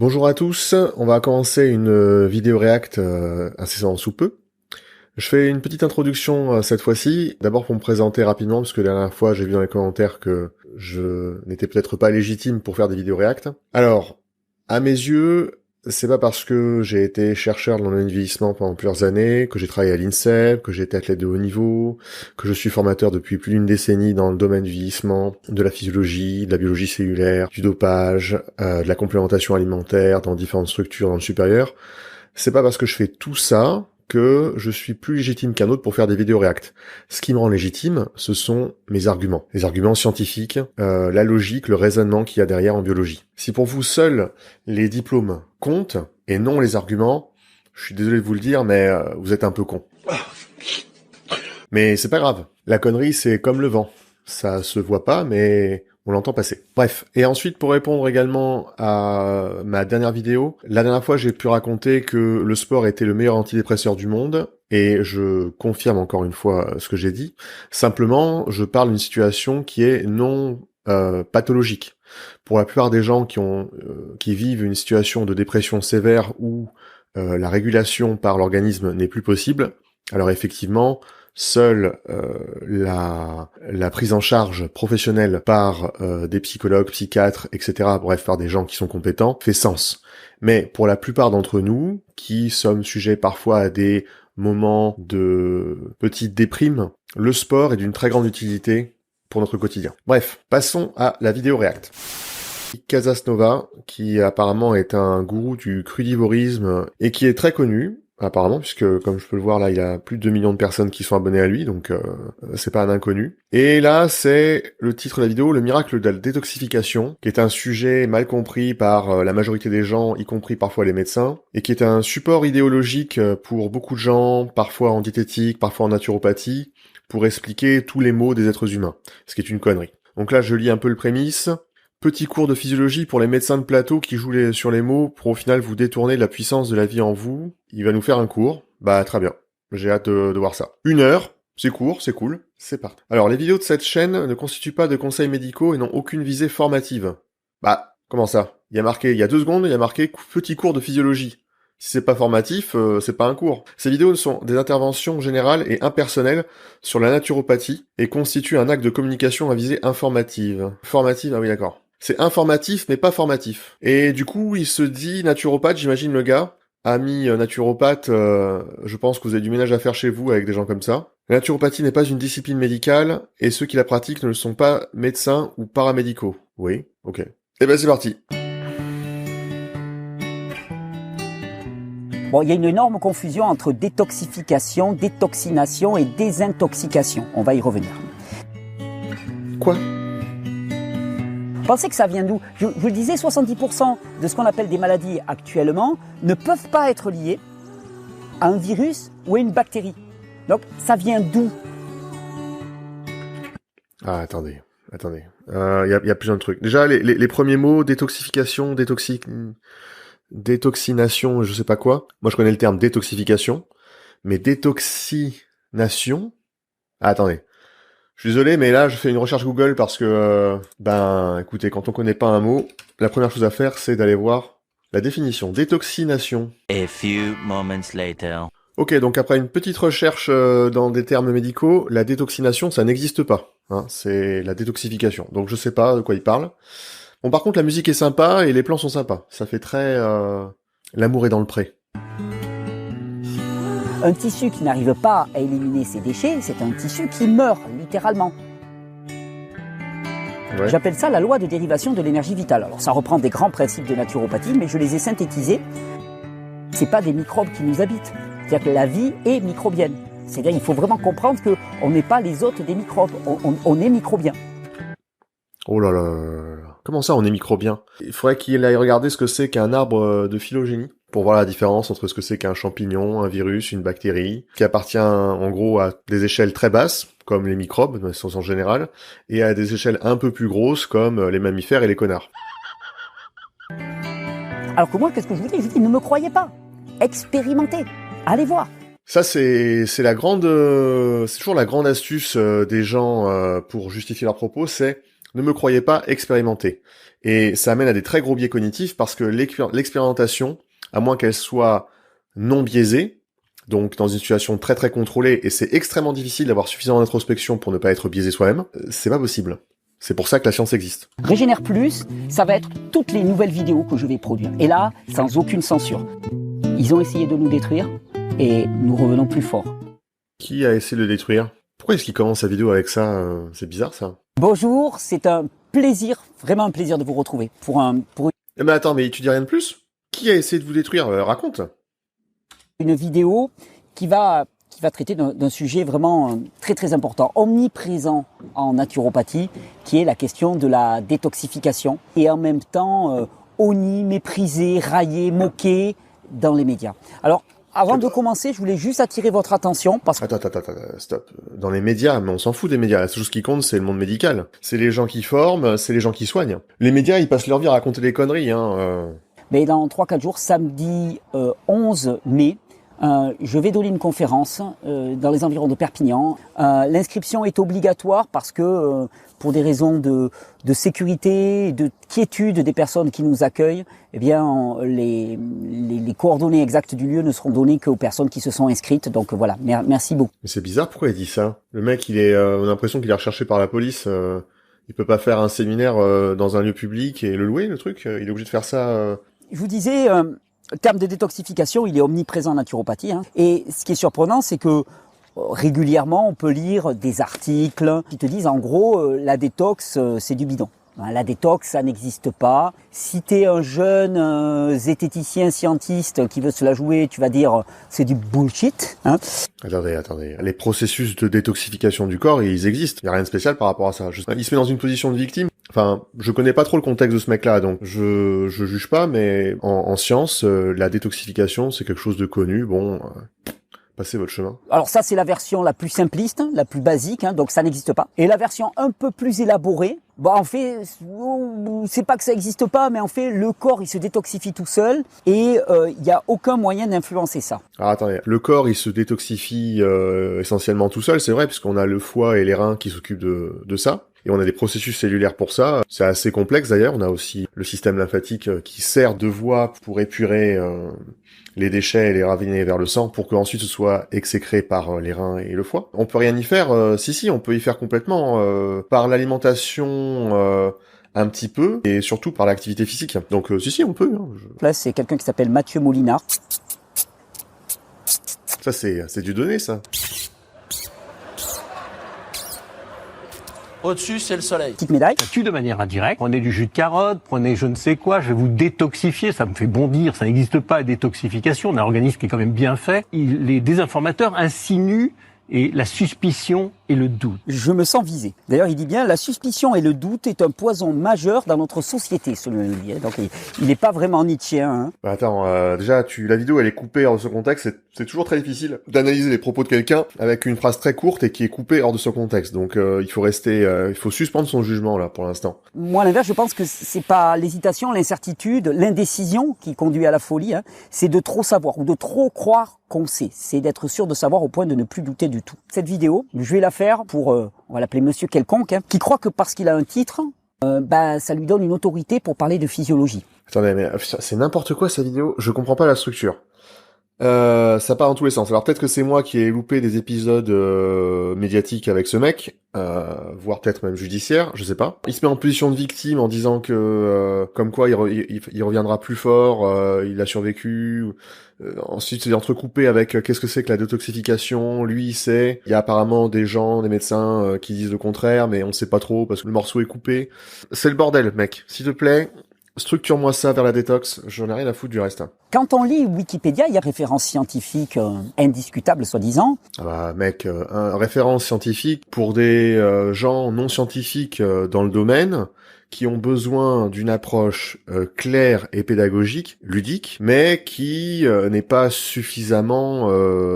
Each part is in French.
Bonjour à tous, on va commencer une vidéo React incessamment sous peu. Je fais une petite introduction cette fois-ci, d'abord pour me présenter rapidement, parce que la dernière fois j'ai vu dans les commentaires que je n'étais peut-être pas légitime pour faire des vidéos React. Alors, à mes yeux, c'est pas parce que j'ai été chercheur dans le vieillissement pendant plusieurs années, que j'ai travaillé à l'INSEP, que j'ai été athlète de haut niveau, que je suis formateur depuis plus d'une décennie dans le domaine du vieillissement, de la physiologie, de la biologie cellulaire, du dopage, de la complémentation alimentaire dans différentes structures dans le supérieur. C'est pas parce que je fais tout ça que je suis plus légitime qu'un autre pour faire des vidéos React. Ce qui me rend légitime, ce sont mes arguments. Les arguments scientifiques, la logique, le raisonnement qu'il y a derrière en biologie. Si pour vous seuls les diplômes comptent, et non les arguments, je suis désolé de vous le dire, mais vous êtes un peu con. Mais c'est pas grave. La connerie, c'est comme le vent. Ça se voit pas, mais on l'entend passer. Bref. Et ensuite, pour répondre également à ma dernière vidéo, la dernière fois, j'ai pu raconter que le sport était le meilleur antidépresseur du monde, et je confirme encore une fois ce que j'ai dit. Simplement, je parle d'une situation qui est non pathologique. Pour la plupart des gens qui vivent une situation de dépression sévère où la régulation par l'organisme n'est plus possible, alors effectivement, seule la prise en charge professionnelle par des psychologues, psychiatres, etc., bref, par des gens qui sont compétents, fait sens. Mais pour la plupart d'entre nous, qui sommes sujets parfois à des moments de petite déprime, le sport est d'une très grande utilité pour notre quotidien. Bref, passons à la vidéo React. Casasnova, qui apparemment est un gourou du crudivorisme et qui est très connu, apparemment, puisque comme je peux le voir là, il y a plus de 2 millions de personnes qui sont abonnées à lui, donc c'est pas un inconnu. Et là, c'est le titre de la vidéo, le miracle de la détoxification, qui est un sujet mal compris par la majorité des gens, y compris parfois les médecins, et qui est un support idéologique pour beaucoup de gens, parfois en diététique, parfois en naturopathie, pour expliquer tous les maux des êtres humains, ce qui est une connerie. Donc là, je lis un peu le prémisse. Petit cours de physiologie pour les médecins de plateau qui jouent sur les mots pour au final vous détourner de la puissance de la vie en vous. Il va nous faire un cours. Bah très bien. J'ai hâte de voir ça. 1 heure. C'est court, c'est cool. C'est parti. Alors les vidéos de cette chaîne ne constituent pas de conseils médicaux et n'ont aucune visée formative. Bah, comment ça? Il y a 2 secondes, il y a marqué petit cours de physiologie. Si c'est pas formatif, c'est pas un cours. Ces vidéos sont des interventions générales et impersonnelles sur la naturopathie et constituent un acte de communication à visée informative. Formative, ah oui d'accord. C'est informatif mais pas formatif. Et du coup, il se dit naturopathe, j'imagine le gars. Ami naturopathe, je pense que vous avez du ménage à faire chez vous avec des gens comme ça. La naturopathie n'est pas une discipline médicale et ceux qui la pratiquent ne le sont pas médecins ou paramédicaux. Oui, ok. Et ben c'est parti. Bon, il y a une énorme confusion entre détoxification, détoxination et désintoxication. On va y revenir. Quoi? Pensez que ça vient d'où? Je vous le disais, 70% de ce qu'on appelle des maladies actuellement ne peuvent pas être liées à un virus ou à une bactérie. Donc, ça vient d'où? Ah, attendez. Il y a plusieurs trucs. Déjà, les premiers mots, détoxification, détoxination, je sais pas quoi. Moi, je connais le terme détoxification. Mais détoxination? Ah, attendez. Je suis désolé, mais là, je fais une recherche Google parce que, écoutez, quand on connaît pas un mot, la première chose à faire, c'est d'aller voir la définition. Détoxination. A few moments later. Ok, donc après une petite recherche dans des termes médicaux, la détoxination, ça n'existe pas. Hein, c'est la détoxification. Donc je sais pas de quoi il parle. Bon, par contre, la musique est sympa et les plans sont sympas. Ça fait très l'amour est dans le pré. Un tissu qui n'arrive pas à éliminer ses déchets, c'est un tissu qui meurt, littéralement. Ouais. J'appelle ça la loi de dérivation de l'énergie vitale. Alors ça reprend des grands principes de naturopathie, mais je les ai synthétisés. C'est pas des microbes qui nous habitent. C'est-à-dire que la vie est microbienne. C'est-à-dire qu'il faut vraiment comprendre qu'on n'est pas les hôtes des microbes, on est microbien. Oh là là là là. Comment ça, on est microbien? Il faudrait qu'il aille regarder ce que c'est qu'un arbre de phylogénie, pour voir la différence entre ce que c'est qu'un champignon, un virus, une bactérie, qui appartient en gros à des échelles très basses, comme les microbes, dans le sens en général, et à des échelles un peu plus grosses, comme les mammifères et les connards. Alors que moi, qu'est-ce que je vous dis? Je vous dis, ne me croyez pas. Expérimentez. Allez voir. Ça, c'est toujours la grande astuce des gens pour justifier leurs propos, c'est Ne me croyez pas, expérimentez. Et ça amène à des très gros biais cognitifs parce que l'expérimentation, à moins qu'elle soit non biaisée, donc dans une situation très très contrôlée, et c'est extrêmement difficile d'avoir suffisamment d'introspection pour ne pas être biaisé soi-même, c'est pas possible. C'est pour ça que la science existe. Régénère Plus, ça va être toutes les nouvelles vidéos que je vais produire. Et là, sans aucune censure. Ils ont essayé de nous détruire et nous revenons plus forts. Qui a essayé de le détruire? Pourquoi est-ce qu'il commence sa vidéo avec ça? C'est bizarre ça. Bonjour, c'est un plaisir, vraiment un plaisir de vous retrouver pour Mais attends, mais tu dis rien de plus? Qui a essayé de vous détruire? Raconte. une vidéo qui va traiter d'un sujet vraiment très très important, omniprésent en naturopathie, qui est la question de la détoxification et en même temps honni, méprisé, raillé, moqué dans les médias. Alors, avant de commencer, je voulais juste attirer votre attention parce que... Attends, stop. Dans les médias, mais on s'en fout des médias. La seule chose qui compte, c'est le monde médical. C'est les gens qui forment, c'est les gens qui soignent. Les médias, ils passent leur vie à raconter des conneries, Mais dans 3-4 jours, samedi 11 mai, je vais donner une conférence dans les environs de Perpignan. L'inscription est obligatoire parce que pour des raisons de sécurité, de quiétude des personnes qui nous accueillent, eh bien les coordonnées exactes du lieu ne seront données qu'aux personnes qui se sont inscrites. Donc voilà, merci beaucoup. Mais c'est bizarre, pourquoi il dit ça? Le mec, on a l'impression qu'il est recherché par la police. Il peut pas faire un séminaire dans un lieu public et le louer, le truc. Il est obligé de faire ça. Je vous disais, le terme de détoxification, il est omniprésent en naturopathie. Et ce qui est surprenant, c'est que régulièrement, on peut lire des articles qui te disent, en gros, la détox, c'est du bidon. La détox, ça n'existe pas. Si tu es un jeune zététicien scientiste qui veut se la jouer, tu vas dire c'est du bullshit. Attendez. Les processus de détoxification du corps, ils existent. Il y a rien de spécial par rapport à ça. Il se met dans une position de victime. Enfin, je connais pas trop le contexte de ce mec-là, donc je juge pas, mais en science, la détoxification, c'est quelque chose de connu. Bon, passez votre chemin. Alors ça, c'est la version la plus simpliste, la plus basique, donc ça n'existe pas. Et la version un peu plus élaborée, en fait, c'est pas que ça n'existe pas, mais en fait, le corps, il se détoxifie tout seul et il y a aucun moyen d'influencer ça. Alors attendez, le corps, il se détoxifie essentiellement tout seul, c'est vrai, puisqu'on a le foie et les reins qui s'occupent de ça. Et on a des processus cellulaires pour ça. C'est assez complexe d'ailleurs. On a aussi le système lymphatique qui sert de voie pour épurer les déchets et les raviner vers le sang pour qu'ensuite ce soit exécré par les reins et le foie. On peut rien y faire. Si, on peut y faire complètement par l'alimentation un petit peu et surtout par l'activité physique. Donc si, on peut. Là, c'est quelqu'un qui s'appelle Mathieu Molinard. Ça, c'est du donné, ça. Au-dessus, c'est le soleil. Petite médaille. Ça tue de manière indirecte. Prenez du jus de carotte, prenez je ne sais quoi, je vais vous détoxifier. Ça me fait bondir, ça n'existe pas, la détoxification. On a un organisme qui est quand même bien fait. Les désinformateurs insinuent et la suspicion et le doute. Je me sens visé. D'ailleurs, il dit bien, la suspicion et le doute est un poison majeur dans notre société, selon lui. Donc, il n'est pas vraiment nietzschéen. Attends, déjà, la vidéo, elle est coupée hors de ce contexte. C'est toujours très difficile d'analyser les propos de quelqu'un avec une phrase très courte et qui est coupée hors de son contexte. Donc, il faut suspendre son jugement, là, pour l'instant. Moi, à l'inverse, je pense que c'est pas l'hésitation, l'incertitude, l'indécision qui conduit à la folie. C'est de trop savoir ou de trop croire qu'on sait. C'est d'être sûr de savoir au point de ne plus douter du tout. Cette vidéo, je vais la faire pour, on va l'appeler monsieur quelconque, qui croit que parce qu'il a un titre, ça lui donne une autorité pour parler de physiologie. Attendez, mais c'est n'importe quoi, sa vidéo. Je comprends pas la structure. Ça part dans tous les sens. Alors peut-être que c'est moi qui ai loupé des épisodes médiatiques avec ce mec, voire peut-être même judiciaire, je sais pas. Il se met en position de victime en disant que comme quoi il reviendra plus fort, il a survécu. Ensuite c'est entrecoupé avec qu'est-ce que c'est que la détoxification, lui il sait. Il y a apparemment des gens, des médecins qui disent le contraire, mais on sait pas trop parce que le morceau est coupé. C'est le bordel, mec. S'il te plaît, structure-moi ça vers la détox, j'en ai rien à foutre du reste. Quand on lit Wikipédia, il y a référence scientifique indiscutable, soi-disant. Ah bah mec, référence scientifique pour des gens non scientifiques dans le domaine qui ont besoin d'une approche claire et pédagogique, ludique, mais qui n'est pas suffisamment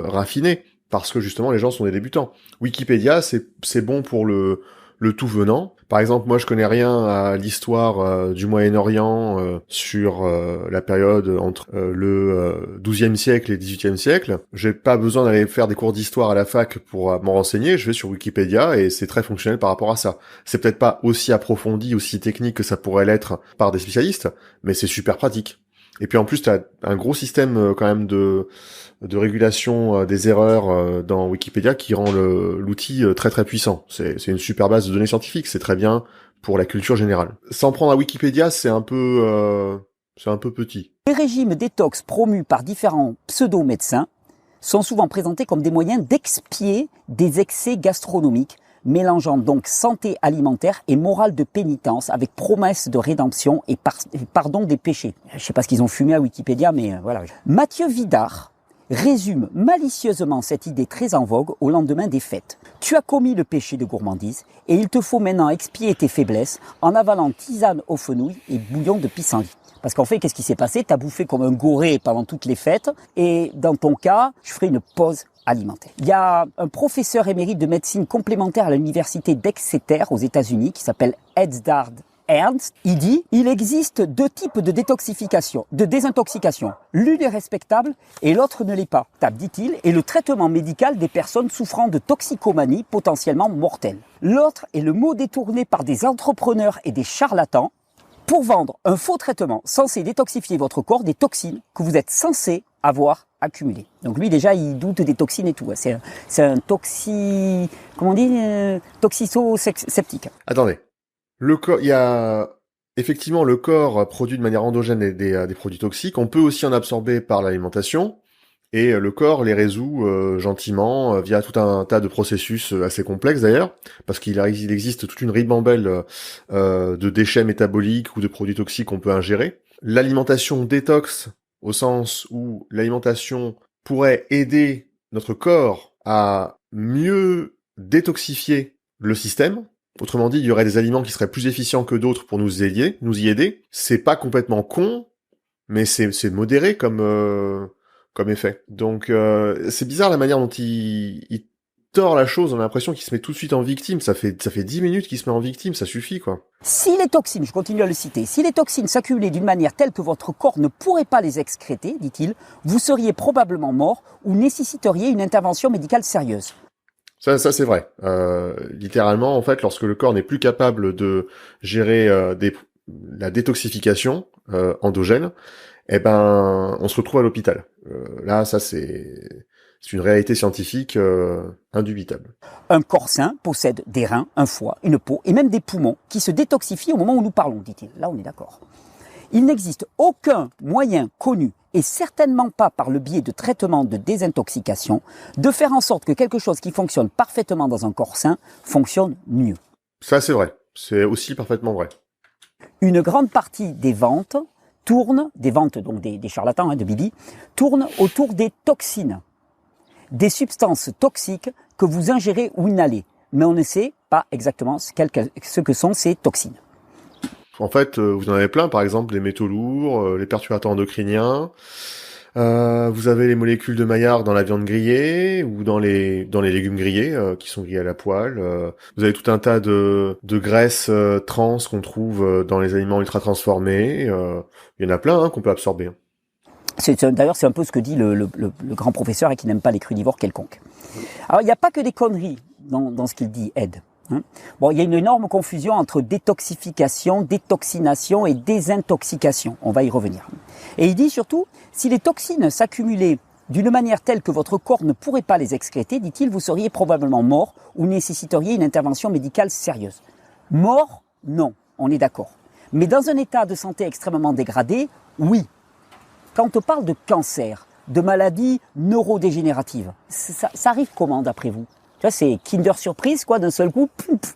raffinée parce que justement les gens sont des débutants. Wikipédia, c'est bon pour le le tout venant. Par exemple, moi je connais rien à l'histoire du Moyen-Orient sur la période entre le XIIe siècle et le XVIIIe siècle. J'ai pas besoin d'aller faire des cours d'histoire à la fac pour m'en renseigner, je vais sur Wikipédia et c'est très fonctionnel par rapport à ça. C'est peut-être pas aussi approfondi, aussi technique que ça pourrait l'être par des spécialistes, mais c'est super pratique. Et puis en plus, tu as un gros système quand même de régulation des erreurs dans Wikipédia qui rend l'outil très très puissant. C'est une super base de données scientifiques, c'est très bien pour la culture générale. S'en prendre à Wikipédia, c'est un peu petit. Les régimes détox promus par différents pseudo-médecins sont souvent présentés comme des moyens d'expier des excès gastronomiques, mélangeant donc santé alimentaire et morale de pénitence avec promesse de rédemption et pardon des péchés. Je sais pas ce qu'ils ont fumé à Wikipédia, mais voilà. Mathieu Vidard résume malicieusement cette idée très en vogue au lendemain des fêtes. Tu as commis le péché de gourmandise et il te faut maintenant expier tes faiblesses en avalant tisane aux fenouilles et bouillon de pissenlit. Parce qu'en fait, qu'est-ce qui s'est passé? T'as bouffé comme un goré pendant toutes les fêtes et dans ton cas, je ferai une pause alimentaire. Il y a un professeur émérite de médecine complémentaire à l'université d'Exeter aux États-Unis qui s'appelle Eddard Ernst. Il dit, il existe deux types de désintoxication. L'une est respectable et l'autre ne l'est pas. Dit-il, est le traitement médical des personnes souffrant de toxicomanie potentiellement mortelle. L'autre est le mot détourné par des entrepreneurs et des charlatans pour vendre un faux traitement censé détoxifier votre corps des toxines que vous êtes censé avoir accumulées. Donc lui déjà il doute des toxines et tout. C'est un toxico-sceptique. Attendez. Le corps, il y a effectivement le corps produit de manière endogène des produits toxiques. On peut aussi en absorber par l'alimentation. Et le corps les résout gentiment via tout un tas de processus assez complexes d'ailleurs, parce qu'il existe toute une ribambelle de déchets métaboliques ou de produits toxiques qu'on peut ingérer. L'alimentation détox, au sens où l'alimentation pourrait aider notre corps à mieux détoxifier le système. Autrement dit, il y aurait des aliments qui seraient plus efficients que d'autres pour nous y aider. C'est pas complètement con, mais c'est modéré comme effet. Donc c'est bizarre la manière dont il tord la chose. On a l'impression qu'il se met tout de suite en victime. Ça fait 10 minutes qu'il se met en victime, ça suffit quoi. Si les toxines, je continue à le citer, si les toxines s'accumulaient d'une manière telle que votre corps ne pourrait pas les excréter, dit-il, vous seriez probablement mort ou nécessiteriez une intervention médicale sérieuse. Ça c'est vrai. Littéralement, en fait, lorsque le corps n'est plus capable de gérer la détoxification endogène, eh ben, on se retrouve à l'hôpital. Là, ça c'est une réalité scientifique indubitable. Un corps sain possède des reins, un foie, une peau et même des poumons qui se détoxifient au moment où nous parlons, dit-il. Là, on est d'accord. Il n'existe aucun moyen connu, et certainement pas par le biais de traitements de désintoxication, de faire en sorte que quelque chose qui fonctionne parfaitement dans un corps sain fonctionne mieux. Ça, c'est vrai. C'est aussi parfaitement vrai. Une grande partie des ventes donc des charlatans, de Bibi, tournent autour des toxines, des substances toxiques que vous ingérez ou inhalez. Mais on ne sait pas exactement ce que sont ces toxines. En fait, vous en avez plein, par exemple les métaux lourds, les perturbateurs endocriniens. Vous avez les molécules de Maillard dans la viande grillée ou dans les légumes grillés qui sont grillés à la poêle. Vous avez tout un tas de graisses trans qu'on trouve dans les aliments ultra transformés. Il y en a plein qu'on peut absorber. D'ailleurs, c'est un peu ce que dit le grand professeur et qui n'aime pas les crudivores quelconques. Alors, il n'y a pas que des conneries dans ce qu'il dit, Ed. Bon, il y a une énorme confusion entre détoxification, détoxination et désintoxication. On va y revenir. Et il dit surtout, si les toxines s'accumulaient d'une manière telle que votre corps ne pourrait pas les excréter, dit-il, vous seriez probablement mort ou nécessiteriez une intervention médicale sérieuse. Mort, non, on est d'accord. Mais dans un état de santé extrêmement dégradé, oui. Quand on parle de cancer, de maladies neurodégénératives, ça arrive comment d'après vous ? Tu vois, c'est Kinder Surprise, quoi, d'un seul coup,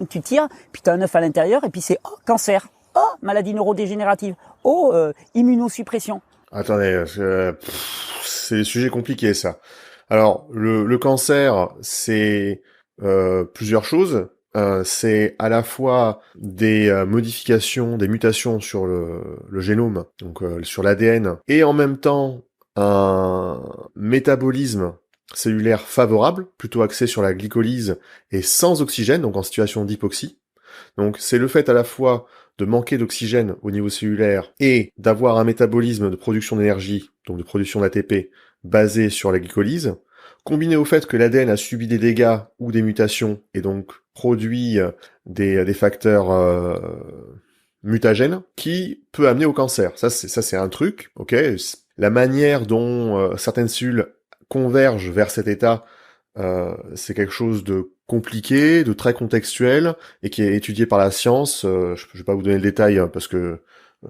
tu tires, puis tu as un œuf à l'intérieur, et puis c'est, oh, cancer, oh, maladie neurodégénérative, oh, immunosuppression. Attendez, c'est des sujets compliqués, ça. Alors, le cancer, c'est plusieurs choses. C'est à la fois des modifications, des mutations sur le génome, donc sur l'ADN, et en même temps, un métabolisme cellulaire favorable, plutôt axé sur la glycolyse et sans oxygène, donc en situation d'hypoxie. Donc c'est le fait à la fois de manquer d'oxygène au niveau cellulaire et d'avoir un métabolisme de production d'énergie, donc de production d'ATP, basé sur la glycolyse, combiné au fait que l'ADN a subi des dégâts ou des mutations et donc produit des facteurs mutagènes qui peut amener au cancer. Ça c'est un truc, ok. La manière dont certaines cellules convergent vers cet état, c'est quelque chose de compliqué, de très contextuel et qui est étudié par la science. Je vais pas vous donner le détail parce que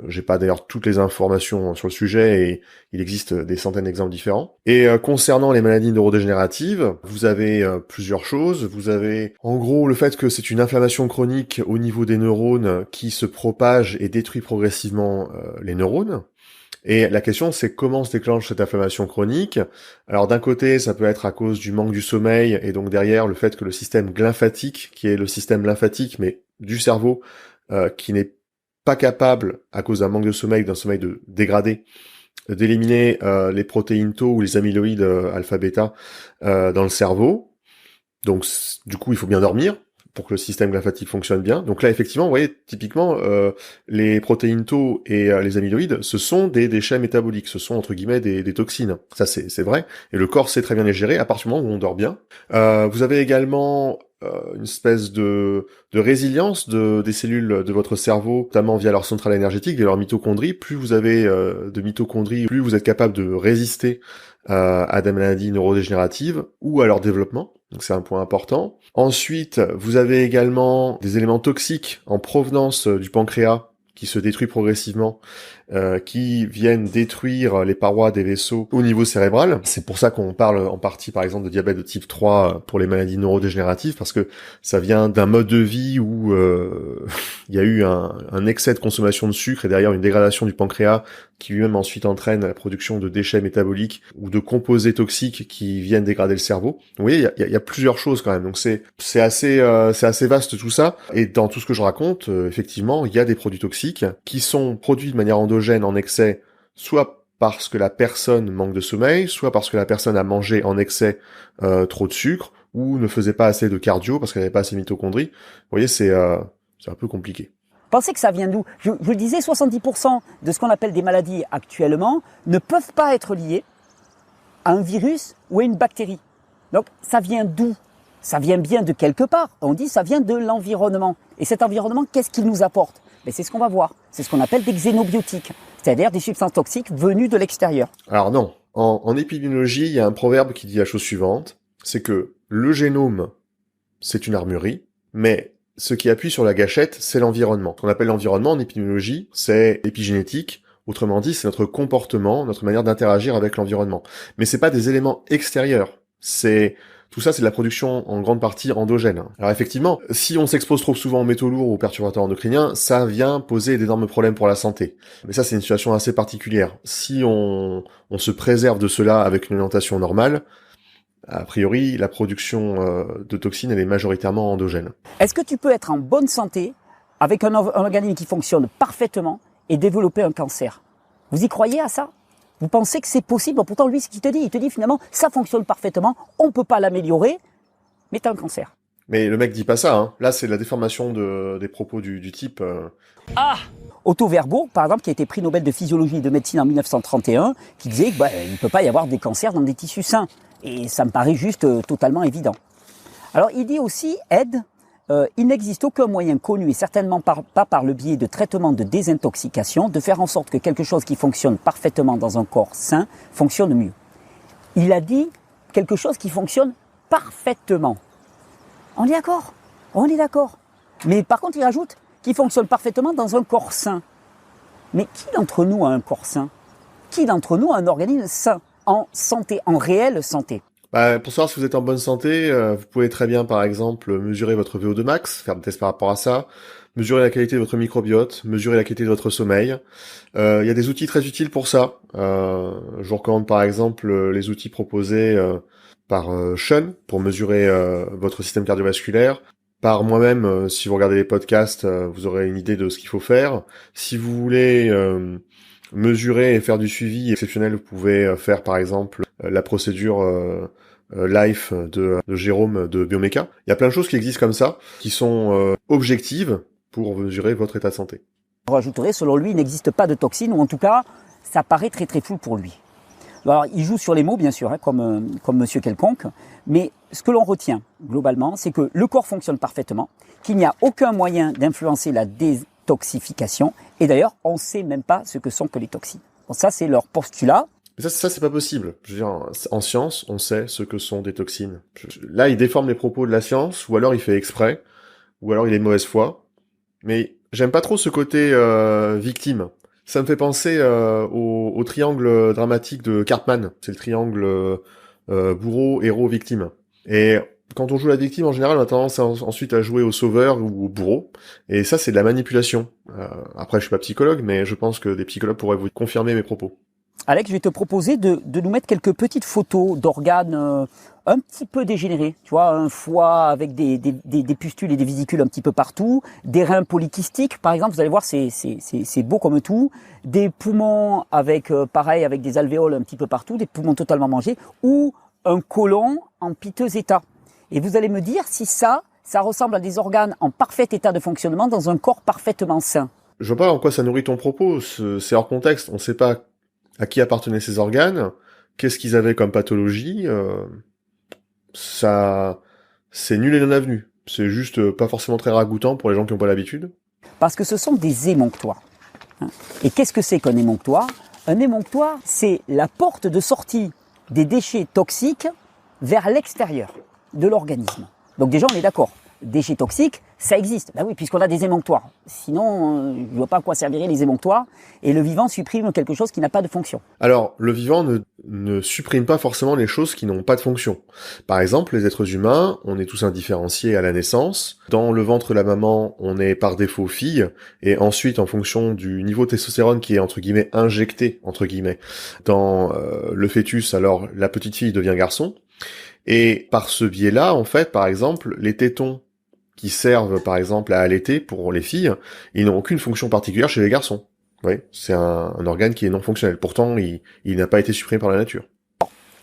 j'ai pas d'ailleurs toutes les informations sur le sujet et il existe des centaines d'exemples différents. Et concernant les maladies neurodégénératives, vous avez plusieurs choses. Vous avez en gros le fait que c'est une inflammation chronique au niveau des neurones qui se propage et détruit progressivement les neurones. Et la question, c'est comment se déclenche cette inflammation chronique. Alors d'un côté, ça peut être à cause du manque du sommeil, et donc derrière, le fait que le système lymphatique, qui est le système lymphatique, mais du cerveau, qui n'est pas capable, à cause d'un manque de sommeil, d'un sommeil dégradé, d'éliminer les protéines tau ou les amyloïdes alpha-bêta dans le cerveau. Donc du coup, il faut bien dormir pour que le système lymphatique fonctionne bien. Donc là, effectivement, vous voyez, typiquement, les protéines tau et les amyloïdes, ce sont des déchets métaboliques, ce sont, entre guillemets, des toxines. Ça, c'est vrai. Et le corps sait très bien les gérer à partir du moment où on dort bien. Vous avez également une espèce de résilience des cellules de votre cerveau, notamment via leur centrale énergétique, via leur mitochondrie. Plus vous avez de mitochondries, plus vous êtes capable de résister à des maladies neurodégénératives ou à leur développement. Donc c'est un point important. Ensuite, vous avez également des éléments toxiques en provenance du pancréas qui se détruit progressivement, qui viennent détruire les parois des vaisseaux au niveau cérébral. C'est pour ça qu'on parle en partie, par exemple, de diabète de type 3 pour les maladies neurodégénératives, parce que ça vient d'un mode de vie où il y a eu un excès de consommation de sucre et derrière une dégradation du pancréas qui lui-même ensuite entraîne la production de déchets métaboliques ou de composés toxiques qui viennent dégrader le cerveau. Vous voyez, il y a plusieurs choses quand même. Donc c'est assez vaste tout ça. Et dans tout ce que je raconte, effectivement, il y a des produits toxiques qui sont produits de manière endogène en excès, soit parce que la personne manque de sommeil, soit parce que la personne a mangé en excès trop de sucre ou ne faisait pas assez de cardio parce qu'elle n'avait pas assez de mitochondries. Vous voyez, c'est un peu compliqué. Pensez que ça vient d'où ? Je le disais, 70% de ce qu'on appelle des maladies actuellement ne peuvent pas être liées à un virus ou à une bactérie. Donc ça vient d'où ? Ça vient bien de quelque part. On dit ça vient de l'environnement. Et cet environnement, qu'est-ce qu'il nous apporte ? Mais c'est ce qu'on va voir. C'est ce qu'on appelle des xénobiotiques, c'est-à-dire des substances toxiques venues de l'extérieur. Alors non. En épidémiologie, il y a un proverbe qui dit la chose suivante, c'est que le génome, c'est une armurerie, mais ce qui appuie sur la gâchette, c'est l'environnement. Ce qu'on appelle l'environnement en épidémiologie, c'est l'épigénétique. Autrement dit, c'est notre comportement, notre manière d'interagir avec l'environnement. Mais c'est pas des éléments extérieurs. Tout ça, c'est de la production en grande partie endogène. Alors effectivement, si on s'expose trop souvent aux métaux lourds ou aux perturbateurs endocriniens, ça vient poser d'énormes problèmes pour la santé. Mais ça, c'est une situation assez particulière. Si on se préserve de cela avec une alimentation normale, a priori, la production de toxines, elle est majoritairement endogène. Est-ce que tu peux être en bonne santé avec un organisme qui fonctionne parfaitement et développer un cancer ? Vous y croyez à ça ? Vous pensez que c'est possible ? Pourtant, lui, ce qu'il te dit, il te dit finalement, ça fonctionne parfaitement, on ne peut pas l'améliorer, mais t'as un cancer. Mais le mec dit pas ça, hein. Là, c'est la déformation des propos du type... Otto Warburg, par exemple, qui a été prix Nobel de physiologie et de médecine en 1931, qui disait qu'il ne peut pas y avoir des cancers dans des tissus sains. Et ça me paraît juste totalement évident. Alors, il dit aussi, Ed, il n'existe aucun moyen connu, et certainement pas par le biais de traitement de désintoxication, de faire en sorte que quelque chose qui fonctionne parfaitement dans un corps sain fonctionne mieux. Il a dit quelque chose qui fonctionne parfaitement. On est d'accord ? On est d'accord. Mais par contre, il rajoute qui fonctionne parfaitement dans un corps sain. Mais qui d'entre nous a un corps sain ? Qui d'entre nous a un organisme sain, en santé, en réelle santé ? Pour savoir si vous êtes en bonne santé, vous pouvez très bien, par exemple, mesurer votre VO2 max, faire des tests par rapport à ça, mesurer la qualité de votre microbiote, mesurer la qualité de votre sommeil. Il y a des outils très utiles pour ça. Je vous recommande par exemple les outils proposés par Sean pour mesurer votre système cardiovasculaire. Par moi-même, si vous regardez les podcasts, vous aurez une idée de ce qu'il faut faire. Si vous voulez mesurer et faire du suivi exceptionnel, vous pouvez faire par exemple la procédure Life de Jérôme de Bioméca. Il y a plein de choses qui existent comme ça, qui sont objectives pour mesurer votre état de santé. Je rajouterai, selon lui, il n'existe pas de toxines, ou en tout cas, ça paraît très très flou pour lui. Alors, il joue sur les mots, bien sûr, comme monsieur quelconque, mais ce que l'on retient, globalement, c'est que le corps fonctionne parfaitement, qu'il n'y a aucun moyen d'influencer la détoxification, et d'ailleurs, on ne sait même pas ce que sont que les toxines. Bon, ça, c'est leur postulat. Mais ça, c'est pas possible. Je veux dire, en science, on sait ce que sont des toxines. Là, il déforme les propos de la science, ou alors il fait exprès, ou alors il est de mauvaise foi. Mais j'aime pas trop ce côté victime. Ça me fait penser au triangle dramatique de Cartman. C'est le triangle bourreau, héros, victime. Et quand on joue la victime, en général, on a tendance ensuite à jouer au sauveur ou au bourreau. Et ça, c'est de la manipulation. Après, je suis pas psychologue, mais je pense que des psychologues pourraient vous confirmer mes propos. Alex, je vais te proposer de nous mettre quelques petites photos d'organes un petit peu dégénérés. Tu vois, un foie avec des pustules et des vésicules un petit peu partout, des reins polykystiques, par exemple, vous allez voir, c'est beau comme tout, des poumons avec, pareil, avec des alvéoles un petit peu partout, des poumons totalement mangés, ou un côlon en piteux état. Et vous allez me dire si ça ressemble à des organes en parfait état de fonctionnement dans un corps parfaitement sain. Je vois pas en quoi ça nourrit ton propos, c'est hors contexte, on sait pas à qui appartenaient ces organes, qu'est-ce qu'ils avaient comme pathologie, ça, c'est nul et non avenu. C'est juste pas forcément très ragoûtant pour les gens qui n'ont pas l'habitude. Parce que ce sont des émonctoires. Et qu'est-ce que c'est qu'un émonctoire ? Un émonctoire, c'est la porte de sortie des déchets toxiques vers l'extérieur de l'organisme. Donc déjà, on est d'accord. Déchets toxiques, ça existe. Ben oui, puisqu'on a des émonctoires. Sinon, je ne vois pas à quoi serviraient les émonctoires. Et le vivant supprime quelque chose qui n'a pas de fonction. Alors, le vivant ne supprime pas forcément les choses qui n'ont pas de fonction. Par exemple, les êtres humains, on est tous indifférenciés à la naissance. Dans le ventre de la maman, on est par défaut fille. Et ensuite, en fonction du niveau de testostérone qui est, entre guillemets, injecté, entre guillemets, dans le fœtus, alors la petite fille devient garçon. Et par ce biais-là, en fait, par exemple, les tétons qui servent, par exemple, à allaiter pour les filles, ils n'ont aucune fonction particulière chez les garçons. Oui, c'est un organe qui est non fonctionnel. Pourtant, il n'a pas été supprimé par la nature.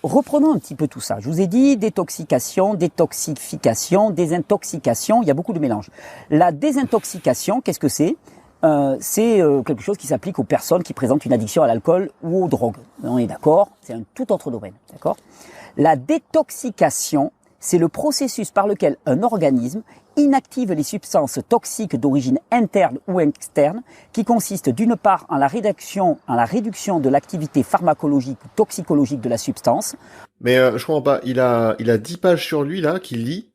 Reprenons un petit peu tout ça. Je vous ai dit détoxication, détoxification, désintoxication, il y a beaucoup de mélanges. La désintoxication, qu'est-ce que c'est ? C'est quelque chose qui s'applique aux personnes qui présentent une addiction à l'alcool ou aux drogues. On est d'accord ? C'est un tout autre domaine, d'accord ? La détoxication, c'est le processus par lequel un organisme inactive les substances toxiques d'origine interne ou externe, qui consiste d'une part en la réduction de l'activité pharmacologique ou toxicologique de la substance. Mais je comprends pas, il a 10 pages sur lui là qu'il lit.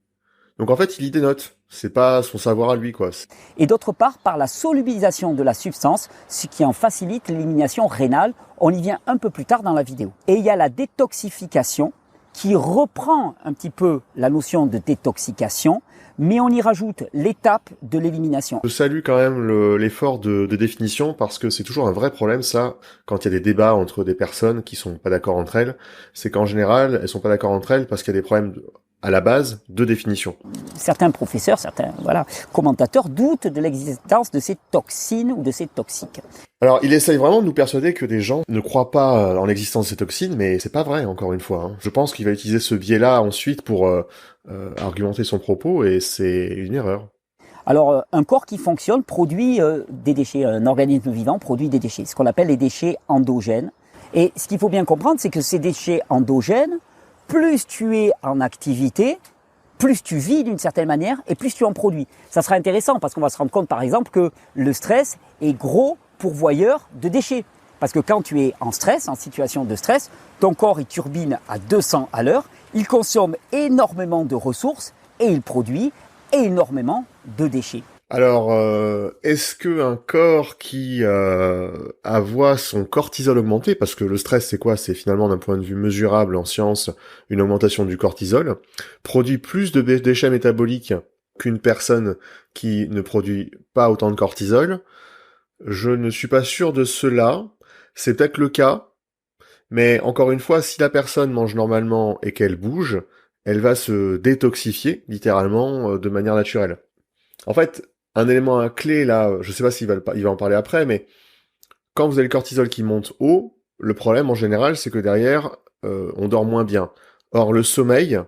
Donc en fait, il lit des notes. C'est pas son savoir à lui, quoi. Et d'autre part, par la solubilisation de la substance, ce qui en facilite l'élimination rénale. On y vient un peu plus tard dans la vidéo. Et il y a la détoxification, qui reprend un petit peu la notion de détoxication, mais on y rajoute l'étape de l'élimination. Je salue quand même l'effort de définition, parce que c'est toujours un vrai problème, ça, quand il y a des débats entre des personnes qui sont pas d'accord entre elles, c'est qu'en général, elles sont pas d'accord entre elles parce qu'il y a des problèmes à la base de définition. Certains professeurs, certains commentateurs doutent de l'existence de ces toxines ou de ces toxiques. Alors, il essaye vraiment de nous persuader que des gens ne croient pas en l'existence de ces toxines, mais c'est pas vrai, encore une fois. Hein. Je pense qu'il va utiliser ce biais-là ensuite pour argumenter son propos, et c'est une erreur. Alors, un corps qui fonctionne produit des déchets, un organisme vivant produit des déchets, ce qu'on appelle les déchets endogènes. Et ce qu'il faut bien comprendre, c'est que ces déchets endogènes, plus tu es en activité, plus tu vis d'une certaine manière et plus tu en produis. Ça sera intéressant parce qu'on va se rendre compte par exemple que le stress est gros pourvoyeur de déchets. Parce que quand tu es en stress, en situation de stress, ton corps il turbine à 200 à l'heure, il consomme énormément de ressources et il produit énormément de déchets. Alors, est-ce qu'un corps qui voit son cortisol augmenter, parce que le stress c'est quoi ? C'est finalement d'un point de vue mesurable en science une augmentation du cortisol, produit plus de déchets métaboliques qu'une personne qui ne produit pas autant de cortisol. Je ne suis pas sûr de cela, c'est peut-être le cas, mais encore une fois, si la personne mange normalement et qu'elle bouge, elle va se détoxifier, littéralement, de manière naturelle. En fait, un élément clé là, je sais pas s'il il va en parler après, mais quand vous avez le cortisol qui monte haut, le problème en général c'est que derrière on dort moins bien. Or, le sommeil,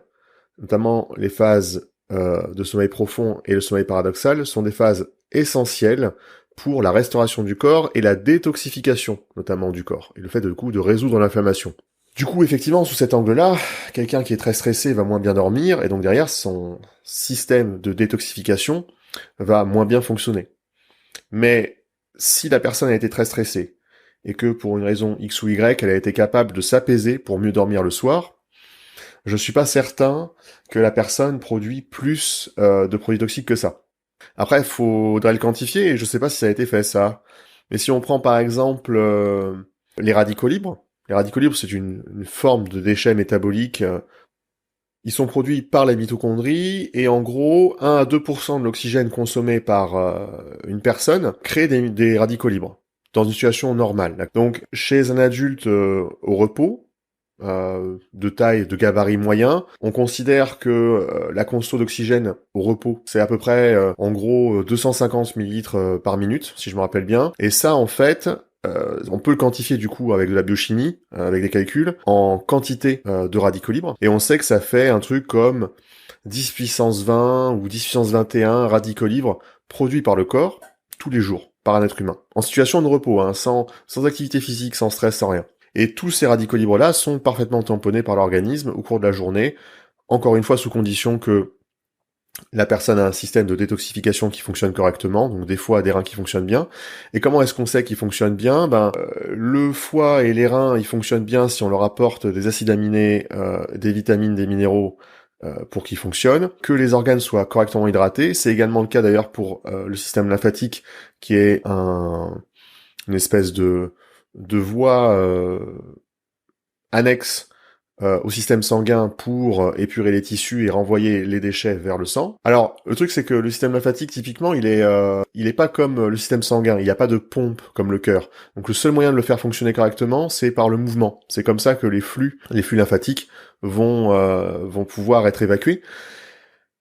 notamment les phases de sommeil profond et le sommeil paradoxal, sont des phases essentielles pour la restauration du corps et la détoxification, notamment du corps, et le fait de résoudre l'inflammation. Du coup, effectivement, sous cet angle-là, quelqu'un qui est très stressé va moins bien dormir, et donc derrière, son système de détoxification va moins bien fonctionner. Mais si la personne a été très stressée, et que pour une raison X ou Y, elle a été capable de s'apaiser pour mieux dormir le soir, je suis pas certain que la personne produit plus de produits toxiques que ça. Après, il faudrait le quantifier, et je sais pas si ça a été fait, ça. Mais si on prend par exemple les radicaux libres, c'est une forme de déchet métabolique. Ils sont produits par les mitochondries, et en gros, 1 à 2% de l'oxygène consommé par une personne crée des radicaux libres, dans une situation normale. Donc, chez un adulte au repos, de taille, de gabarit moyen, on considère que la conso d'oxygène au repos, c'est à peu près, en gros, 250 millilitres par minute, si je me rappelle bien. Et ça, en fait, on peut le quantifier du coup avec de la biochimie, avec des calculs, en quantité de radicaux libres. Et on sait que ça fait un truc comme 10 puissance 20 ou 10 puissance 21 radicaux libres produits par le corps tous les jours, par un être humain. En situation de repos, hein, sans activité physique, sans stress, sans rien. Et tous ces radicaux libres-là sont parfaitement tamponnés par l'organisme au cours de la journée, encore une fois sous condition que la personne a un système de détoxification qui fonctionne correctement, donc des foies, des reins qui fonctionnent bien. Et comment est-ce qu'on sait qu'ils fonctionnent bien ? Le foie et les reins, ils fonctionnent bien si on leur apporte des acides aminés, des vitamines, des minéraux, pour qu'ils fonctionnent, que les organes soient correctement hydratés. C'est également le cas d'ailleurs pour le système lymphatique, qui est une espèce de voie annexe au système sanguin pour épurer les tissus et renvoyer les déchets vers le sang. Alors, le truc c'est que le système lymphatique, typiquement, il est pas comme le système sanguin, il n'y a pas de pompe comme le cœur. Donc le seul moyen de le faire fonctionner correctement, c'est par le mouvement. C'est comme ça que les flux lymphatiques vont pouvoir être évacués.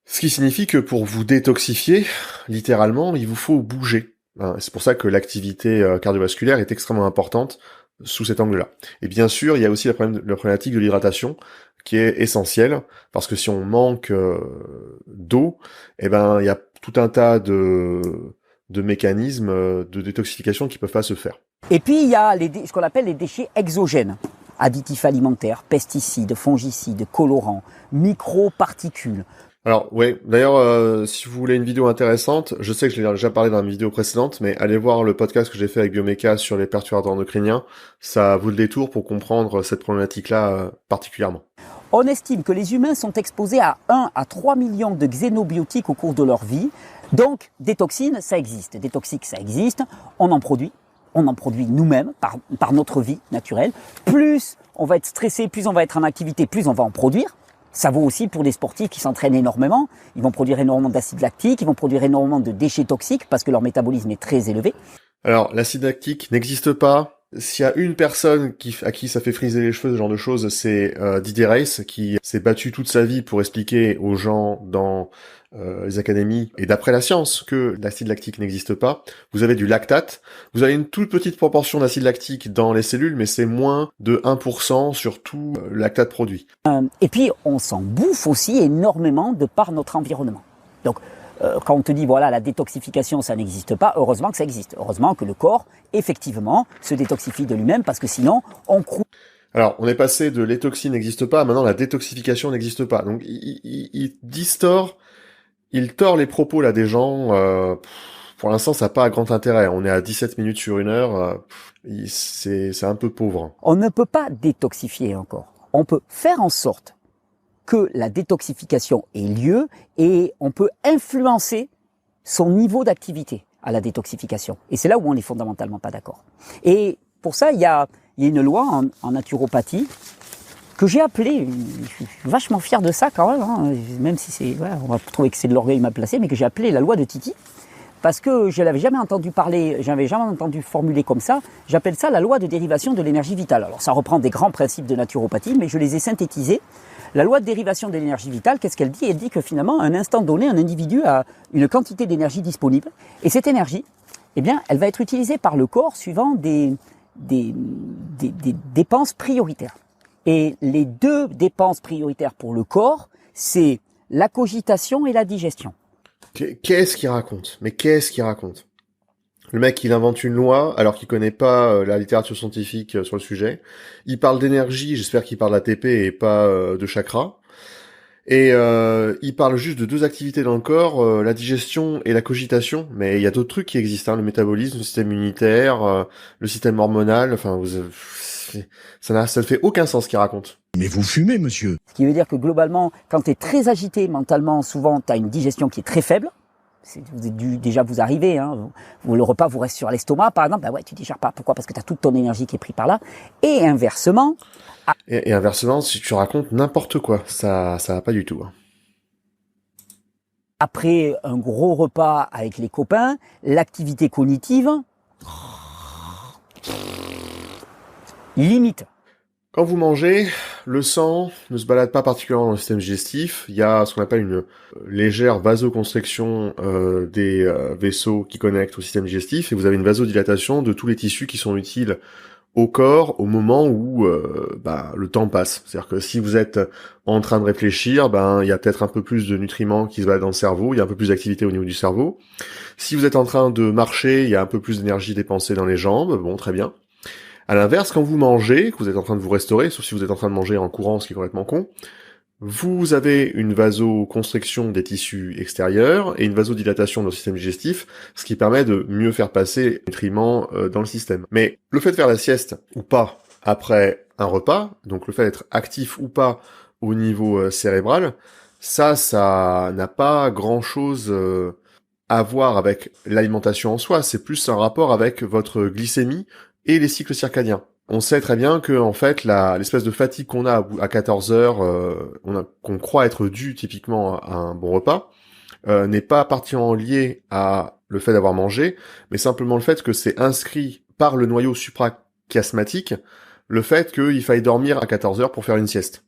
Ce qui signifie que pour vous détoxifier, littéralement, il vous faut bouger. C'est pour ça que l'activité cardiovasculaire est extrêmement importante sous cet angle-là. Et bien sûr, il y a aussi la problématique de l'hydratation qui est essentielle, parce que si on manque d'eau, il y a tout un tas de mécanismes de détoxification qui peuvent pas se faire. Et puis il y a ce qu'on appelle les déchets exogènes, additifs alimentaires, pesticides, fongicides, colorants, microparticules. Alors, oui, d'ailleurs, si vous voulez une vidéo intéressante, je sais que je l'ai déjà parlé dans une vidéo précédente, mais allez voir le podcast que j'ai fait avec Biomeca sur les perturbateurs endocriniens, ça vaut le détour pour comprendre cette problématique-là particulièrement. On estime que les humains sont exposés à 1 à 3 millions de xénobiotiques au cours de leur vie, donc des toxines, ça existe, des toxiques, ça existe, on en produit nous-mêmes par notre vie naturelle. Plus on va être stressé, plus on va être en activité, plus on va en produire. Ça vaut aussi pour des sportifs qui s'entraînent énormément. Ils vont produire énormément d'acide lactique, ils vont produire énormément de déchets toxiques parce que leur métabolisme est très élevé. Alors, l'acide lactique n'existe pas. S'il y a une personne à qui ça fait friser les cheveux, ce genre de choses, c'est Didier Reiss, qui s'est battu toute sa vie pour expliquer aux gens dans les académies et d'après la science que l'acide lactique n'existe pas. Vous avez du lactate, vous avez une toute petite proportion d'acide lactique dans les cellules, mais c'est moins de 1% sur tout le lactate produit. Et puis on s'en bouffe aussi énormément de par notre environnement. Donc quand on te dit voilà la détoxification ça n'existe pas, heureusement que ça existe. Heureusement que le corps effectivement se détoxifie de lui-même parce que sinon on croule. Alors, on est passé de les toxines n'existent pas, maintenant la détoxification n'existe pas. Donc il tord les propos là des gens. Pour l'instant, ça n'a pas grand intérêt. On est à 17 minutes sur 1 heure. C'est un peu pauvre. On ne peut pas détoxifier encore. On peut faire en sorte que la détoxification ait lieu et on peut influencer son niveau d'activité à la détoxification. Et c'est là où on n'est fondamentalement pas d'accord. Et pour ça, il y a une loi en naturopathie que j'ai appelée, je suis vachement fier de ça quand même, hein, même si c'est, ouais, on va trouver que c'est de l'orgueil mal placé, mais que j'ai appelé la loi de Titi, parce que je l'avais jamais entendu parler, j'avais jamais entendu formuler comme ça. J'appelle ça la loi de dérivation de l'énergie vitale. Alors ça reprend des grands principes de naturopathie, mais je les ai synthétisés. La loi de dérivation de l'énergie vitale, qu'est-ce qu'elle dit ? Elle dit que finalement, à un instant donné, un individu a une quantité d'énergie disponible, et cette énergie, eh bien, elle va être utilisée par le corps suivant des dépenses prioritaires. Et les deux dépenses prioritaires pour le corps, c'est la cogitation et la digestion. Qu'est-ce qu'il raconte? Mais qu'est-ce qu'il raconte? Le mec, il invente une loi alors qu'il connaît pas la littérature scientifique sur le sujet. Il parle d'énergie, j'espère qu'il parle d'ATP et pas de chakra. Et il parle juste de deux activités dans le corps, la digestion et la cogitation. Mais il y a d'autres trucs qui existent, hein, le métabolisme, le système immunitaire, le système hormonal. Enfin, ça ne fait aucun sens ce qu'il raconte. Mais vous fumez, monsieur. Ce qui veut dire que globalement, quand tu es très agité mentalement, souvent tu as une digestion qui est très faible. Vous êtes dû déjà vous arriver, hein. Le repas vous reste sur l'estomac, par exemple, bah ouais, tu digères pas. Pourquoi? Parce que tu as toute ton énergie qui est prise par là. Et inversement. Et inversement, si tu racontes n'importe quoi, ça va pas du tout. Hein. Après un gros repas avec les copains, l'activité cognitive limite. Quand vous mangez, le sang ne se balade pas particulièrement dans le système digestif. Il y a ce qu'on appelle une légère vasoconstriction des vaisseaux qui connectent au système digestif, et vous avez une vasodilatation de tous les tissus qui sont utiles au corps au moment où le temps passe. C'est-à-dire que si vous êtes en train de réfléchir, il y a peut-être un peu plus de nutriments qui se baladent dans le cerveau, il y a un peu plus d'activité au niveau du cerveau. Si vous êtes en train de marcher, il y a un peu plus d'énergie dépensée dans les jambes, bon, très bien. À l'inverse, quand vous mangez, que vous êtes en train de vous restaurer, sauf si vous êtes en train de manger en courant, ce qui est complètement con, vous avez une vasoconstriction des tissus extérieurs et une vasodilatation de notre système digestif, ce qui permet de mieux faire passer les nutriments dans le système. Mais le fait de faire la sieste ou pas après un repas, donc le fait d'être actif ou pas au niveau cérébral, ça n'a pas grand-chose à voir avec l'alimentation en soi, c'est plus un rapport avec votre glycémie et les cycles circadiens. On sait très bien que en fait l'espèce de fatigue qu'on a à 14 heures, qu'on croit être due typiquement à un bon repas, n'est pas particulièrement liée à le fait d'avoir mangé, mais simplement le fait que c'est inscrit par le noyau suprachiasmatique, le fait qu'il faille dormir à 14 heures pour faire une sieste.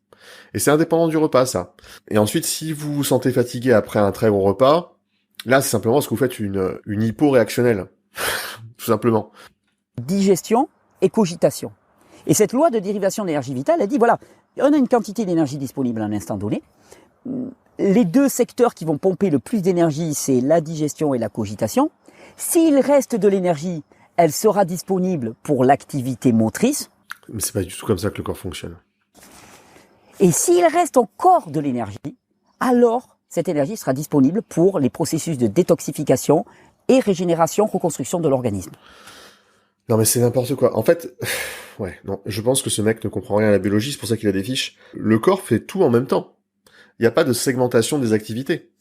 Et c'est indépendant du repas, ça. Et ensuite, si vous vous sentez fatigué après un très bon repas, là c'est simplement parce que vous faites une hypo-réactionnelle. Tout simplement. Digestion et cogitation. Et cette loi de dérivation d'énergie vitale, elle dit, voilà, on a une quantité d'énergie disponible à un instant donné. Les deux secteurs qui vont pomper le plus d'énergie, c'est la digestion et la cogitation. S'il reste de l'énergie, elle sera disponible pour l'activité motrice. Mais c'est pas du tout comme ça que le corps fonctionne. Et s'il reste encore de l'énergie, alors cette énergie sera disponible pour les processus de détoxification et régénération, reconstruction de l'organisme. Non mais c'est n'importe quoi. En fait, non, je pense que ce mec ne comprend rien à la biologie, c'est pour ça qu'il a des fiches. Le corps fait tout en même temps. Il n'y a pas de segmentation des activités.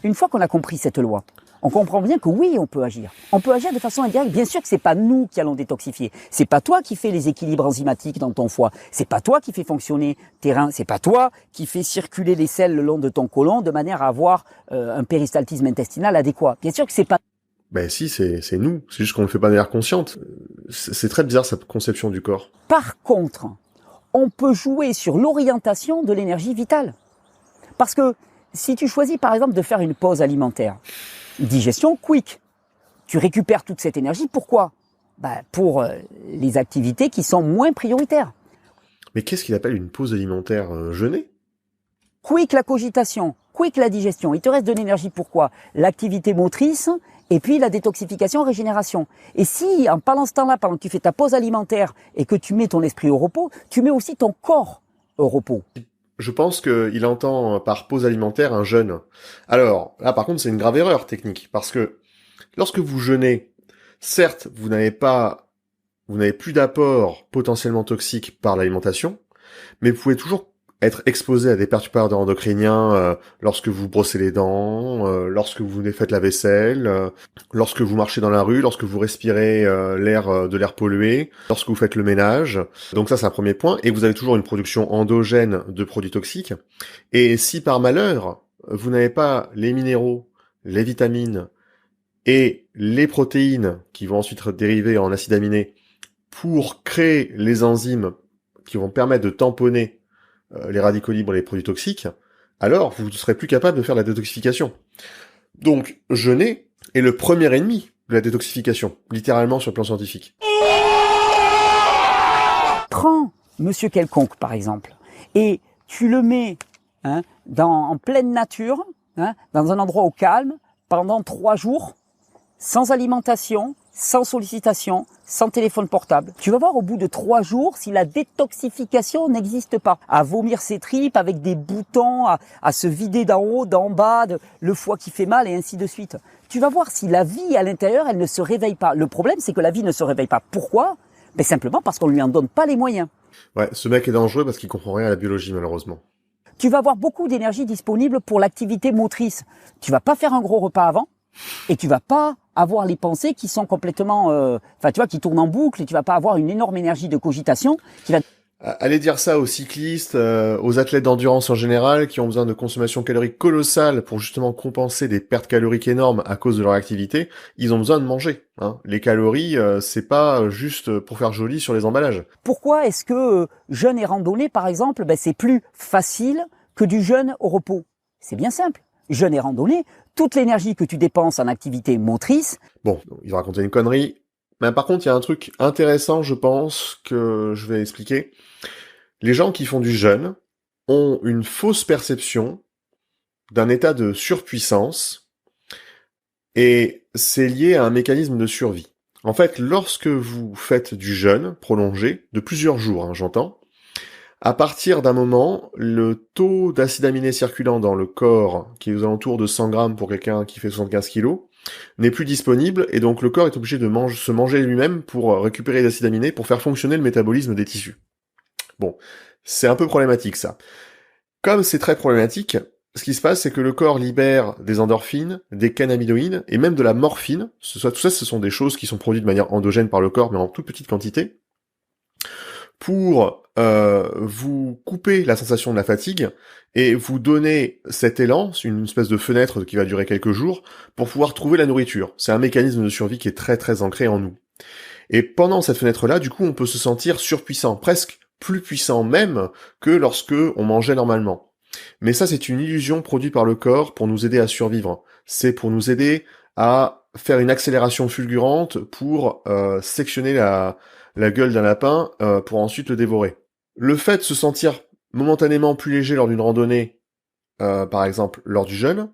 Une fois qu'on a compris cette loi, on comprend bien que oui, on peut agir. On peut agir de façon indirecte. Bien sûr que c'est pas nous qui allons détoxifier. C'est pas toi qui fais les équilibres enzymatiques dans ton foie. C'est pas toi qui fais fonctionner tes reins. C'est pas toi qui fais circuler les selles le long de ton côlon de manière à avoir un péristaltisme intestinal adéquat. Bien sûr que c'est pas. Ben si, c'est nous. C'est juste qu'on le fait pas de manière consciente. C'est très bizarre cette conception du corps. Par contre, on peut jouer sur l'orientation de l'énergie vitale. Parce que si tu choisis par exemple de faire une pause alimentaire, digestion quick, tu récupères toute cette énergie. Pourquoi? Pour les activités qui sont moins prioritaires. Mais qu'est-ce qu'il appelle une pause alimentaire? Jeûner? Quick la cogitation, quick la digestion. Il te reste de l'énergie pourquoi? L'activité motrice et puis la détoxification, régénération. Et si, pendant ce temps-là, pendant que tu fais ta pause alimentaire et que tu mets ton esprit au repos, tu mets aussi ton corps au repos. Je pense qu'il entend par pause alimentaire un jeûne. Alors, là par contre c'est une grave erreur technique, parce que lorsque vous jeûnez, certes vous n'avez plus d'apport potentiellement toxique par l'alimentation, mais vous pouvez toujours être exposé à des perturbateurs endocriniens lorsque vous brossez les dents, lorsque vous faites la vaisselle, lorsque vous marchez dans la rue, lorsque vous respirez l'air pollué, lorsque vous faites le ménage. Donc ça c'est un premier point, et vous avez toujours une production endogène de produits toxiques. Et si par malheur vous n'avez pas les minéraux, les vitamines et les protéines qui vont ensuite dériver en acides aminés pour créer les enzymes qui vont permettre de tamponner les radicaux libres et les produits toxiques, alors vous ne serez plus capable de faire la détoxification. Donc, jeûner est le premier ennemi de la détoxification, littéralement sur le plan scientifique. Prends monsieur quelconque par exemple, et tu le mets en pleine nature, dans un endroit au calme, pendant 3 jours, sans alimentation, sans sollicitation, sans téléphone portable. Tu vas voir au bout de 3 jours si la détoxification n'existe pas. À vomir ses tripes avec des boutons, à se vider d'en haut, d'en bas, le foie qui fait mal et ainsi de suite. Tu vas voir si la vie à l'intérieur, elle ne se réveille pas. Le problème, c'est que la vie ne se réveille pas. Pourquoi ? Ben simplement parce qu'on lui en donne pas les moyens. Ouais, ce mec est dangereux parce qu'il comprend rien à la biologie, malheureusement. Tu vas avoir beaucoup d'énergie disponible pour l'activité motrice. Tu vas pas faire un gros repas avant et tu vas pas avoir les pensées qui sont complètement, qui tournent en boucle, et tu vas pas avoir une énorme énergie de cogitation qui va... Allez dire ça aux cyclistes, aux athlètes d'endurance en général, qui ont besoin de consommation calorique colossale pour justement compenser des pertes caloriques énormes à cause de leur activité. Ils ont besoin de manger. Les calories, c'est pas juste pour faire joli sur les emballages. Pourquoi est-ce que jeûne et randonnée, par exemple, c'est plus facile que du jeûne au repos ? C'est bien simple. Jeûne et randonnée, toute l'énergie que tu dépenses en activité motrice... Bon, il va raconter une connerie. Mais par contre, il y a un truc intéressant, je pense, que je vais expliquer. Les gens qui font du jeûne ont une fausse perception d'un état de surpuissance, et c'est lié à un mécanisme de survie. En fait, lorsque vous faites du jeûne prolongé, de plusieurs jours, j'entends, à partir d'un moment, le taux d'acide aminé circulant dans le corps, qui est aux alentours de 100 grammes pour quelqu'un qui fait 75 kilos, n'est plus disponible, et donc le corps est obligé de se manger lui-même pour récupérer les acides aminés, pour faire fonctionner le métabolisme des tissus. Bon, c'est un peu problématique ça. Comme c'est très problématique, ce qui se passe, c'est que le corps libère des endorphines, des cannabinoïdes, et même de la morphine. Tout ça, ce sont des choses qui sont produites de manière endogène par le corps, mais en toute petite quantité, pour vous couper la sensation de la fatigue et vous donner cet élan, une espèce de fenêtre qui va durer quelques jours, pour pouvoir trouver la nourriture. C'est un mécanisme de survie qui est très très ancré en nous. Et pendant cette fenêtre-là, du coup, on peut se sentir surpuissant, presque plus puissant même que lorsque on mangeait normalement. Mais ça, c'est une illusion produite par le corps pour nous aider à survivre. C'est pour nous aider à faire une accélération fulgurante pour sectionner la gueule d'un lapin pour ensuite le dévorer. Le fait de se sentir momentanément plus léger lors d'une randonnée, par exemple lors du jeûne,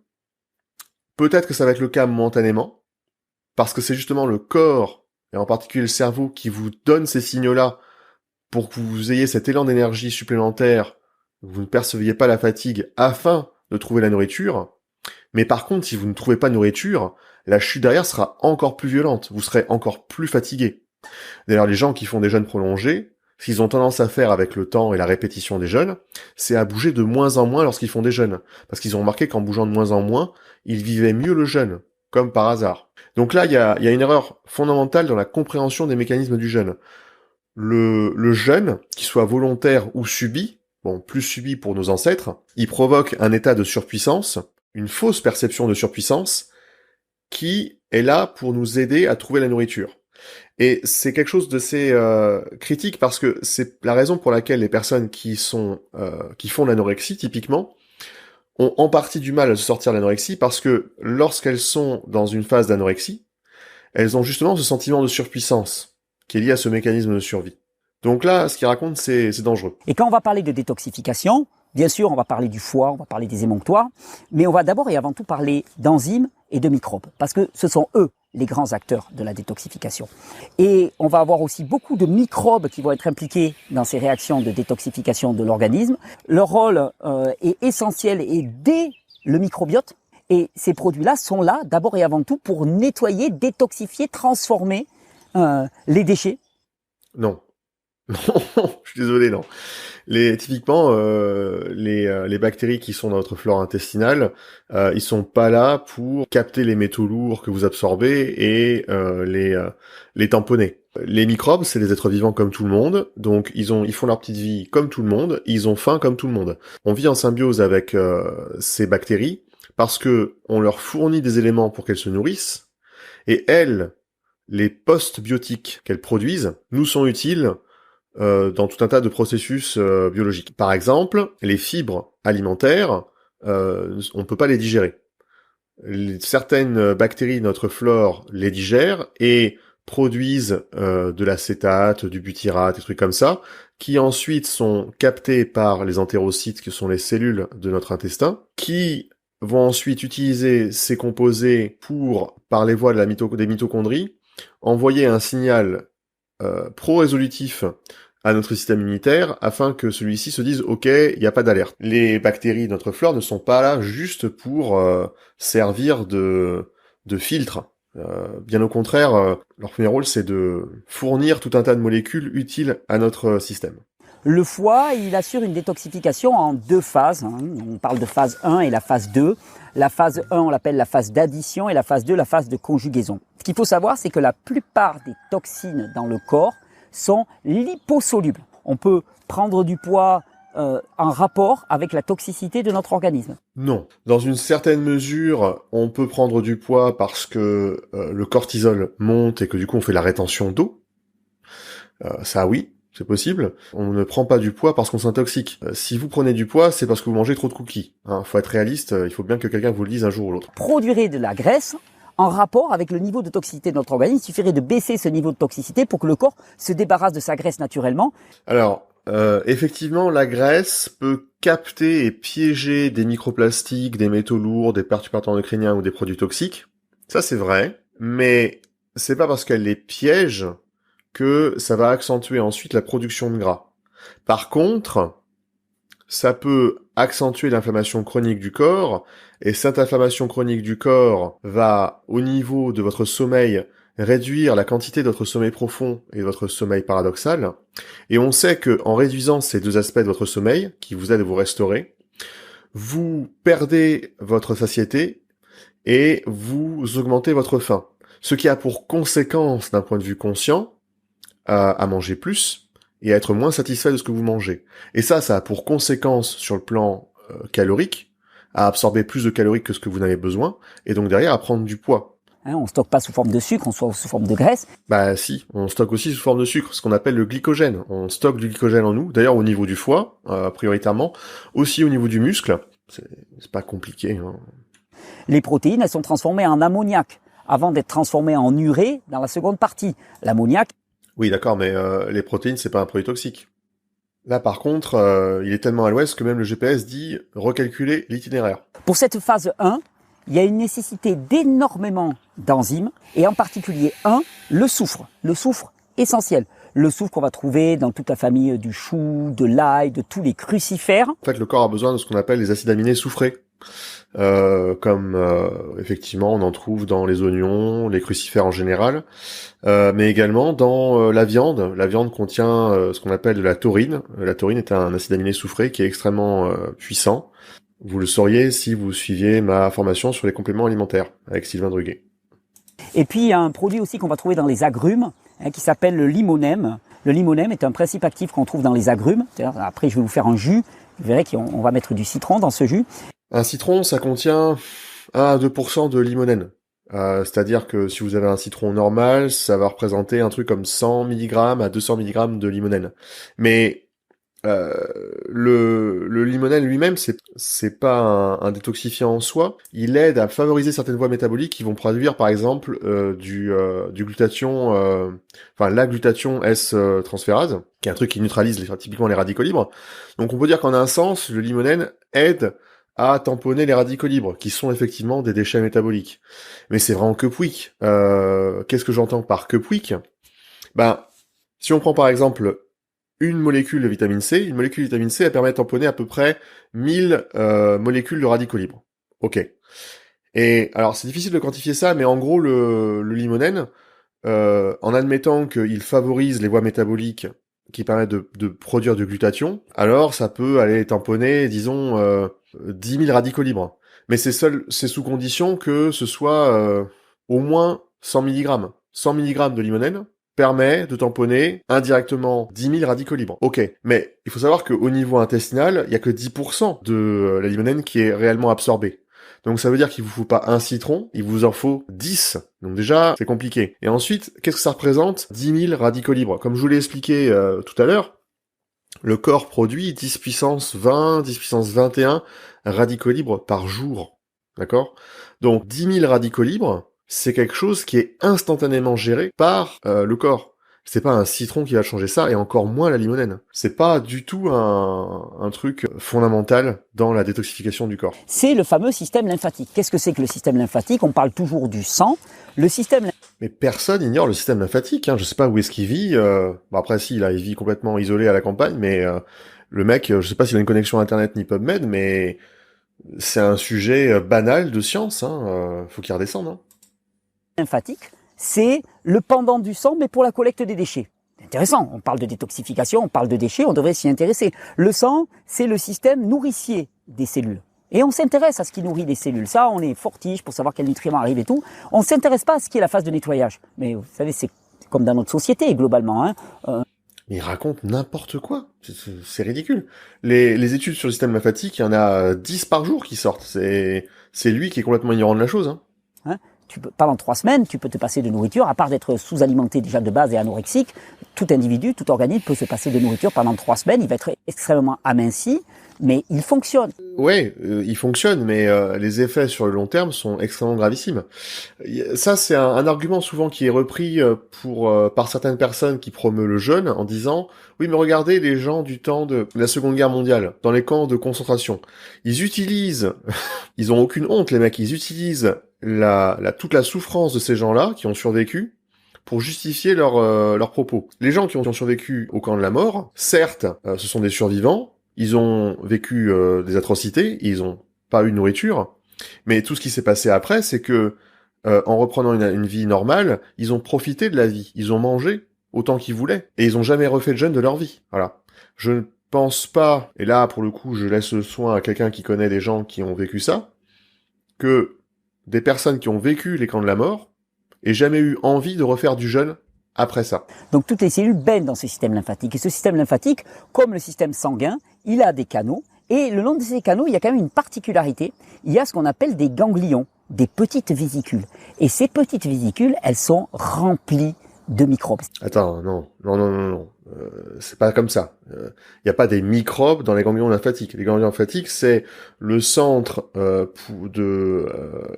peut-être que ça va être le cas momentanément, parce que c'est justement le corps, et en particulier le cerveau, qui vous donne ces signaux-là pour que vous ayez cet élan d'énergie supplémentaire, vous ne perceviez pas la fatigue afin de trouver la nourriture. Mais par contre, si vous ne trouvez pas de nourriture, la chute derrière sera encore plus violente, vous serez encore plus fatigué. D'ailleurs, les gens qui font des jeûnes prolongés, ce qu'ils ont tendance à faire avec le temps et la répétition des jeûnes, c'est à bouger de moins en moins lorsqu'ils font des jeûnes. Parce qu'ils ont remarqué qu'en bougeant de moins en moins, ils vivaient mieux le jeûne, comme par hasard. Donc là, il y a une erreur fondamentale dans la compréhension des mécanismes du jeûne. Le jeûne, qu'il soit volontaire ou subi, plus subi pour nos ancêtres, il provoque un état de surpuissance, une fausse perception de surpuissance, qui est là pour nous aider à trouver la nourriture. Et c'est quelque chose d'assez critique parce que c'est la raison pour laquelle les personnes qui font l'anorexie, typiquement, ont en partie du mal à se sortir de l'anorexie parce que lorsqu'elles sont dans une phase d'anorexie, elles ont justement ce sentiment de surpuissance qui est lié à ce mécanisme de survie. Donc là, ce qu'il raconte, c'est dangereux. Et quand on va parler de détoxification, bien sûr, on va parler du foie, on va parler des émonctoires, mais on va d'abord et avant tout parler d'enzymes et de microbes, parce que ce sont eux les grands acteurs de la détoxification. Et on va avoir aussi beaucoup de microbes qui vont être impliqués dans ces réactions de détoxification de l'organisme. Leur rôle est essentiel et dès le microbiote. Et ces produits-là sont là d'abord et avant tout pour nettoyer, détoxifier, transformer les déchets. Non. Non, je suis désolé, non. Typiquement, les bactéries qui sont dans notre flore intestinale, ils sont pas là pour capter les métaux lourds que vous absorbez et les tamponner. Les microbes, c'est des êtres vivants comme tout le monde, donc ils font leur petite vie comme tout le monde, ils ont faim comme tout le monde. On vit en symbiose avec ces bactéries parce que on leur fournit des éléments pour qu'elles se nourrissent, et elles, les postbiotiques qu'elles produisent, nous sont utiles dans tout un tas de processus biologiques. Par exemple, les fibres alimentaires, on peut pas les digérer. Certaines bactéries de notre flore les digèrent et produisent de l'acétate, du butyrate, des trucs comme ça, qui ensuite sont captés par les entérocytes, qui sont les cellules de notre intestin, qui vont ensuite utiliser ces composés pour, par les voies des mitochondries, envoyer un signal pro-résolutif à notre système immunitaire afin que celui-ci se dise « Ok, il n'y a pas d'alerte ». Les bactéries de notre flore ne sont pas là juste pour servir de filtre. Bien au contraire, leur premier rôle, c'est de fournir tout un tas de molécules utiles à notre système. Le foie, il assure une détoxification en 2 phases. On parle de phase 1 et la phase 2. La phase 1, on l'appelle la phase d'addition, et la phase 2, la phase de conjugaison. Ce qu'il faut savoir, c'est que la plupart des toxines dans le corps sont liposolubles. On peut prendre du poids en rapport avec la toxicité de notre organisme. Non. Dans une certaine mesure, on peut prendre du poids parce que le cortisol monte et que du coup on fait la rétention d'eau. Ça oui, c'est possible. On ne prend pas du poids parce qu'on s'intoxique. Si vous prenez du poids, c'est parce que vous mangez trop de cookies. Faut être réaliste, il faut bien que quelqu'un vous le dise un jour ou l'autre. Produire de la graisse en rapport avec le niveau de toxicité de notre organisme. Il suffirait de baisser ce niveau de toxicité pour que le corps se débarrasse de sa graisse naturellement. Alors, effectivement, la graisse peut capter et piéger des microplastiques, des métaux lourds, des perturbateurs endocriniens ou des produits toxiques. Ça, c'est vrai. Mais c'est pas parce qu'elle les piège que ça va accentuer ensuite la production de gras. Par contre, ça peut accentuer l'inflammation chronique du corps, et cette inflammation chronique du corps va, au niveau de votre sommeil, réduire la quantité de votre sommeil profond et de votre sommeil paradoxal. Et on sait que en réduisant ces 2 aspects de votre sommeil, qui vous aident à vous restaurer, vous perdez votre satiété et vous augmentez votre faim. Ce qui a pour conséquence, d'un point de vue conscient, à manger plus et à être moins satisfait de ce que vous mangez. Et ça a pour conséquence sur le plan calorique, à absorber plus de calories que ce que vous n'avez besoin, et donc derrière à prendre du poids. On stocke pas sous forme de sucre, on stocke sous forme de graisse. Bah si, on stocke aussi sous forme de sucre, ce qu'on appelle le glycogène. On stocke du glycogène en nous, d'ailleurs au niveau du foie, prioritairement, aussi au niveau du muscle. C'est pas compliqué. Les protéines, elles sont transformées en ammoniac, avant d'être transformées en urée dans la seconde partie. L'ammoniac. Oui, d'accord, mais les protéines, c'est pas un produit toxique. Là, par contre, il est tellement à l'ouest que même le GPS dit recalculer l'itinéraire. Pour cette phase 1, il y a une nécessité d'énormément d'enzymes, et en particulier le soufre. Le soufre essentiel. Le soufre qu'on va trouver dans toute la famille du chou, de l'ail, de tous les crucifères. En fait, le corps a besoin de ce qu'on appelle les acides aminés soufrés. Effectivement on en trouve dans les oignons, les crucifères en général, mais également dans la viande. La viande contient ce qu'on appelle de la taurine. La taurine est un acide aminé soufré qui est extrêmement puissant. Vous le sauriez si vous suiviez ma formation sur les compléments alimentaires avec Sylvain Druguet. Et puis il y a un produit aussi qu'on va trouver dans les agrumes, qui s'appelle le limonène. Le limonène est un principe actif qu'on trouve dans les agrumes. Après je vais vous faire un jus, vous verrez qu'on va mettre du citron dans ce jus. Un citron, ça contient 1 à 2% de limonène. C'est-à-dire que si vous avez un citron normal, ça va représenter un truc comme 100 mg à 200 mg de limonène. Mais le limonène lui-même, c'est pas un détoxifiant en soi. Il aide à favoriser certaines voies métaboliques qui vont produire, par exemple, du glutathion, la glutathion S-transférase, qui est un truc qui neutralise typiquement les radicaux libres. Donc on peut dire qu'en un sens, le limonène aide à tamponner les radicaux libres, qui sont effectivement des déchets métaboliques. Mais c'est vraiment que pouic. Qu'est-ce que j'entends par que pouic ? Si on prend par exemple une molécule de vitamine C, elle permet de tamponner à peu près 1000 molécules de radicaux libres. Ok. Et alors c'est difficile de quantifier ça, mais en gros le limonène, en admettant qu'il favorise les voies métaboliques qui permettent de produire du glutathion, alors ça peut aller tamponner, disons, 10 000 radicaux libres. Mais c'est sous condition que ce soit au moins 100 mg. 100 mg de limonène permet de tamponner indirectement 10 000 radicaux libres. Ok, mais il faut savoir qu'au niveau intestinal, il y a que 10% de la limonène qui est réellement absorbée. Donc ça veut dire qu'il vous faut pas un citron, il vous en faut 10. Donc déjà, c'est compliqué. Et ensuite, qu'est-ce que ça représente ? 10 000 radicaux libres. Comme je vous l'ai expliqué tout à l'heure, le corps produit 10 puissance 20, 10 puissance 21 radicaux libres par jour. D'accord ? Donc 10 000 radicaux libres, c'est quelque chose qui est instantanément géré par le corps. C'est pas un citron qui va changer ça, et encore moins la limonène. C'est pas du tout un truc fondamental dans la détoxification du corps. C'est le fameux système lymphatique. Qu'est-ce que c'est que le système lymphatique? On parle toujours du sang. Le système... Mais personne ignore le système lymphatique, hein. Je sais pas où est-ce qu'il vit. Bon après, si, là, il vit complètement isolé à la campagne, mais le mec, je sais pas s'il a une connexion Internet ni PubMed, mais c'est un sujet banal de science, hein. Faut qu'il redescende, hein. lymphatique, c'est le pendant du sang, mais pour la collecte des déchets. C'est intéressant, on parle de détoxification, on parle de déchets, on devrait s'y intéresser. Le sang, c'est le système nourricier des cellules. Et on s'intéresse à ce qui nourrit les cellules. Ça, on est fortiche pour savoir quels nutriments arrivent et tout. On ne s'intéresse pas à ce qui est la phase de nettoyage. Mais vous savez, c'est comme dans notre société, globalement. Hein. Il raconte n'importe quoi. C'est ridicule. Les études sur le système lymphatique, il y en a 10 par jour qui sortent. C'est lui qui est complètement ignorant de la chose, hein. Pendant 3 semaines, tu peux te passer de nourriture, à part d'être sous-alimenté déjà de base et anorexique. Tout individu, tout organisme peut se passer de nourriture pendant 3 semaines. Il va être extrêmement aminci, mais il fonctionne. Ouais, il fonctionne, mais les effets sur le long terme sont extrêmement gravissimes. Ça, c'est un argument souvent qui est repris par certaines personnes qui promeuvent le jeûne en disant « Oui, mais regardez les gens du temps de la Seconde Guerre mondiale, dans les camps de concentration. Ils utilisent, ils ont aucune honte les mecs, ils utilisent toute la souffrance de ces gens-là qui ont survécu pour justifier leurs propos. Les gens qui ont survécu au camp de la mort, certes, ce sont des survivants, ils ont vécu des atrocités, ils ont pas eu de nourriture, mais tout ce qui s'est passé après, c'est que en reprenant une vie normale, ils ont profité de la vie, ils ont mangé autant qu'ils voulaient, et ils ont jamais refait de jeûne de leur vie. Voilà. Je ne pense pas, et là pour le coup je laisse le soin à quelqu'un qui connaît des gens qui ont vécu ça, que des personnes qui ont vécu les camps de la mort aient jamais eu envie de refaire du jeûne après ça. Donc toutes les cellules baignent dans ce système lymphatique. Et ce système lymphatique, comme le système sanguin, il a des canaux. Et le long de ces canaux, il y a quand même une particularité. Il y a ce qu'on appelle des ganglions, des petites vésicules. Et ces petites vésicules, elles sont remplies de microbes. Attends, non. C'est pas comme ça. Il n'y a pas des microbes dans les ganglions lymphatiques. Les ganglions lymphatiques, c'est le centre de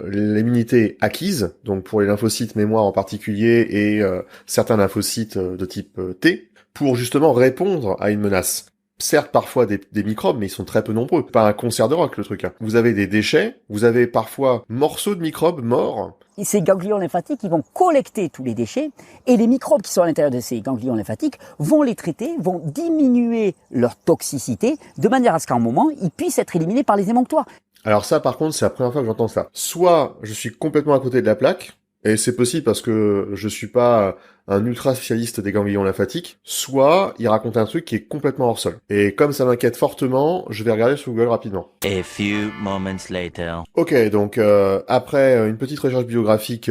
l'immunité acquise, donc pour les lymphocytes mémoire en particulier et certains lymphocytes de type T, pour justement répondre à une menace. Certes, parfois des microbes, mais ils sont très peu nombreux. Pas un concert de rock, le truc, hein. Vous avez des déchets, vous avez parfois morceaux de microbes morts. Et ces ganglions lymphatiques, ils vont collecter tous les déchets, et les microbes qui sont à l'intérieur de ces ganglions lymphatiques vont les traiter, vont diminuer leur toxicité, de manière à ce qu'à un moment, ils puissent être éliminés par les émonctoires. Alors ça, par contre, c'est la première fois que j'entends ça. Soit je suis complètement à côté de la plaque, et c'est possible parce que je suis pas un ultra spécialiste des ganglions lymphatiques, soit il raconte un truc qui est complètement hors sol. Et comme ça m'inquiète fortement, je vais regarder sur Google rapidement. A few moments later. Ok, donc après une petite recherche biographique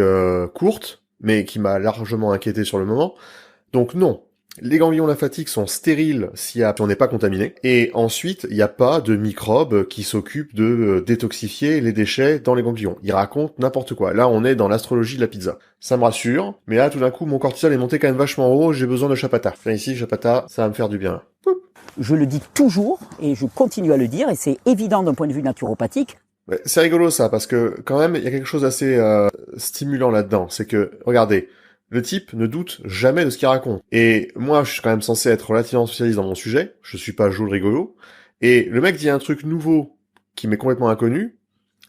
courte, mais qui m'a largement inquiété sur le moment, donc non. Les ganglions lymphatiques sont stériles si on n'est pas contaminé. Et ensuite, il n'y a pas de microbes qui s'occupent de détoxifier les déchets dans les ganglions. Ils racontent n'importe quoi. Là, on est dans l'astrologie de la pizza. Ça me rassure. Mais là, tout d'un coup, mon cortisol est monté quand même vachement haut. J'ai besoin de chapata. Viens ici, chapata, ça va me faire du bien. Je le dis toujours, et je continue à le dire, et c'est évident d'un point de vue naturopathique. Ouais, c'est rigolo ça, parce que quand même, il y a quelque chose d'assez stimulant là-dedans. C'est que, regardez, le type ne doute jamais de ce qu'il raconte. Et moi, je suis quand même censé être relativement spécialiste dans mon sujet. Je suis pas Jules rigolo. Et le mec dit un truc nouveau qui m'est complètement inconnu.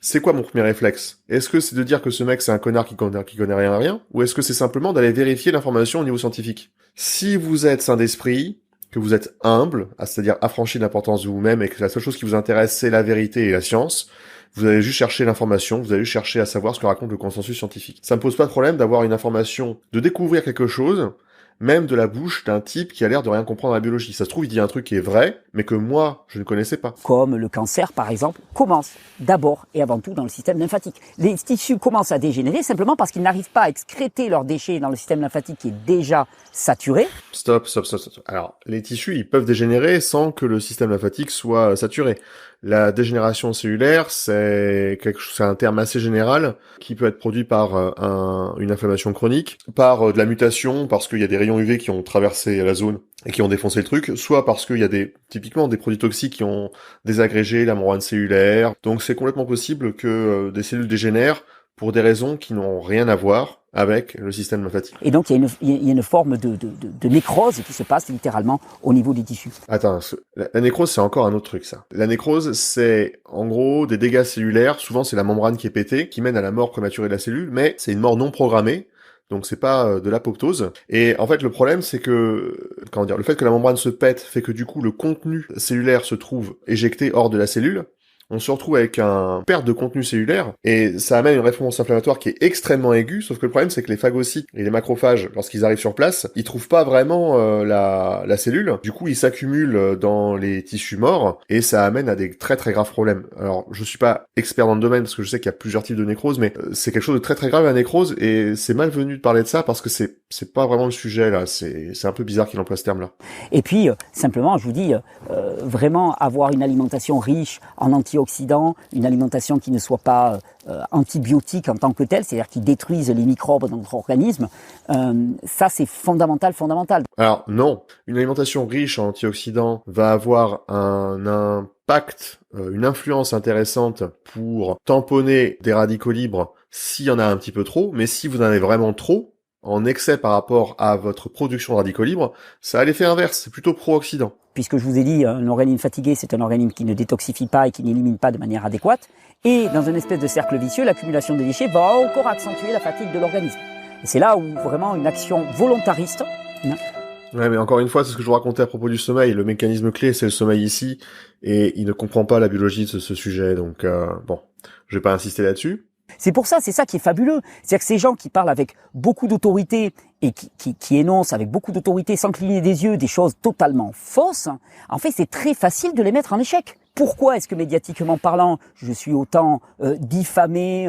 C'est quoi mon premier réflexe? Est-ce que c'est de dire que ce mec c'est un connard qui connaît rien à rien? Ou est-ce que c'est simplement d'aller vérifier l'information au niveau scientifique? Si vous êtes sain d'esprit, que vous êtes humble, c'est-à-dire affranchi de l'importance de vous-même et que la seule chose qui vous intéresse c'est la vérité et la science, vous allez juste chercher l'information, vous allez juste chercher à savoir ce que raconte le consensus scientifique. Ça me pose pas de problème d'avoir une information, de découvrir quelque chose, même de la bouche d'un type qui a l'air de rien comprendre à la biologie. Ça se trouve, il dit un truc qui est vrai, mais que moi, je ne connaissais pas. Comme le cancer, par exemple, commence d'abord et avant tout dans le système lymphatique. Les tissus commencent à dégénérer simplement parce qu'ils n'arrivent pas à excréter leurs déchets dans le système lymphatique qui est déjà saturé. Stop. Alors, les tissus, ils peuvent dégénérer sans que le système lymphatique soit saturé. La dégénération cellulaire, c'est un terme assez général qui peut être produit par une inflammation chronique, par de la mutation, parce qu'il y a des rayons UV qui ont traversé la zone et qui ont défoncé le truc, soit parce qu'il y a typiquement des produits toxiques qui ont désagrégé la membrane cellulaire. Donc c'est complètement possible que des cellules dégénèrent pour des raisons qui n'ont rien à voir avec le système lymphatique. Et donc, il y a une forme de nécrose qui se passe littéralement au niveau des tissus. Attends, la nécrose, c'est encore un autre truc, ça. La nécrose, c'est en gros des dégâts cellulaires. Souvent, c'est la membrane qui est pétée, qui mène à la mort prématurée de la cellule, mais c'est une mort non programmée. Donc c'est pas de l'apoptose. Et en fait le problème c'est que le fait que la membrane se pète fait que du coup le contenu cellulaire se trouve éjecté hors de la cellule. On se retrouve avec une perte de contenu cellulaire et ça amène une réponse inflammatoire qui est extrêmement aiguë, sauf que le problème c'est que les phagocytes et les macrophages, lorsqu'ils arrivent sur place, ils trouvent pas vraiment la cellule, du coup ils s'accumulent dans les tissus morts et ça amène à des très très graves problèmes. Alors je suis pas expert dans le domaine parce que je sais qu'il y a plusieurs types de nécrose, mais c'est quelque chose de très très grave la nécrose et c'est malvenu de parler de ça parce que c'est pas vraiment le sujet là, c'est un peu bizarre qu'il emploie ce terme là. Et puis simplement je vous dis, vraiment avoir une alimentation riche en antioxydants, une alimentation qui ne soit pas antibiotique en tant que telle, c'est-à-dire qui détruise les microbes dans notre organisme, ça c'est fondamental. Alors non, une alimentation riche en antioxydants va avoir un impact, une influence intéressante pour tamponner des radicaux libres s'il y en a un petit peu trop, mais si vous en avez vraiment trop, en excès par rapport à votre production de radicaux libres, ça a l'effet inverse, c'est plutôt pro-oxydant. Puisque je vous ai dit, un organisme fatigué, c'est un organisme qui ne détoxifie pas et qui n'élimine pas de manière adéquate. Et dans une espèce de cercle vicieux, l'accumulation des déchets va encore accentuer la fatigue de l'organisme. Et c'est là où vraiment une action volontariste... Ouais, mais encore une fois, c'est ce que je vous racontais à propos du sommeil. Le mécanisme clé, c'est le sommeil ici, et il ne comprend pas la biologie de ce sujet, donc bon, je vais pas insister là-dessus. C'est pour ça, c'est ça qui est fabuleux. C'est-à-dire que ces gens qui parlent avec beaucoup d'autorité et qui énoncent avec beaucoup d'autorité, sans cligner des yeux, des choses totalement fausses, en fait, c'est très facile de les mettre en échec. Pourquoi est-ce que médiatiquement parlant, je suis autant diffamé,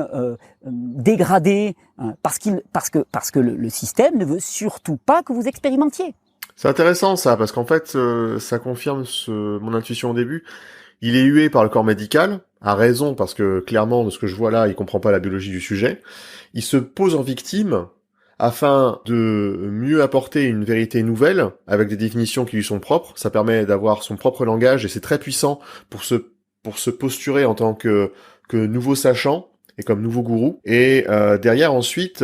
dégradé, parce que le système ne veut surtout pas que vous expérimentiez. C'est intéressant ça, parce qu'en fait, ça confirme mon intuition au début. Il est hué par le corps médical, à raison, parce que clairement, de ce que je vois là, il comprend pas la biologie du sujet. Il se pose en victime afin de mieux apporter une vérité nouvelle, avec des définitions qui lui sont propres. Ça permet d'avoir son propre langage, et c'est très puissant pour se posturer en tant que nouveau sachant, et comme nouveau gourou. Et derrière, ensuite,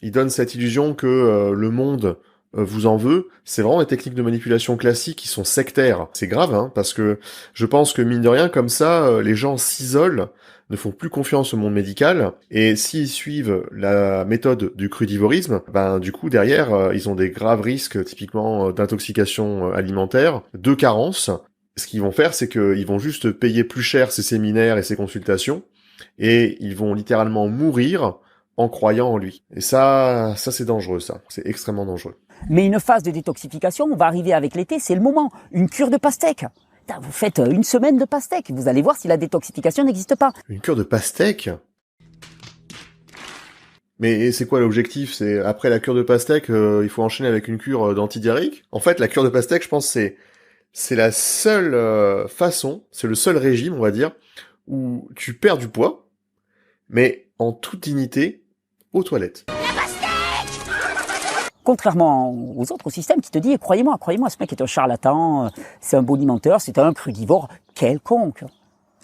il donne cette illusion que le monde vous en veut. C'est vraiment des techniques de manipulation classiques qui sont sectaires. C'est grave, hein, parce que je pense que mine de rien, comme ça, les gens s'isolent, ne font plus confiance au monde médical, et s'ils suivent la méthode du crudivorisme, ben du coup derrière, ils ont des graves risques, typiquement d'intoxication alimentaire, de carence. Ce qu'ils vont faire, c'est qu'ils vont juste payer plus cher ces séminaires et ces consultations, et ils vont littéralement mourir en croyant en lui. Et ça c'est dangereux, ça. C'est extrêmement dangereux. Mais une phase de détoxification, on va arriver avec l'été, c'est le moment. Une cure de pastèque. Vous faites une semaine de pastèque, vous allez voir si la détoxification n'existe pas. Une cure de pastèque ? Mais c'est quoi l'objectif ? C'est après la cure de pastèque, il faut enchaîner avec une cure d'antidiarrhéique ? En fait, la cure de pastèque, je pense, c'est la seule façon, c'est le seul régime, on va dire, où tu perds du poids, mais en toute dignité, aux toilettes. Contrairement aux autres systèmes qui te disent, croyez-moi, ce mec est un charlatan, c'est un bonimenteur, c'est un crudivore quelconque.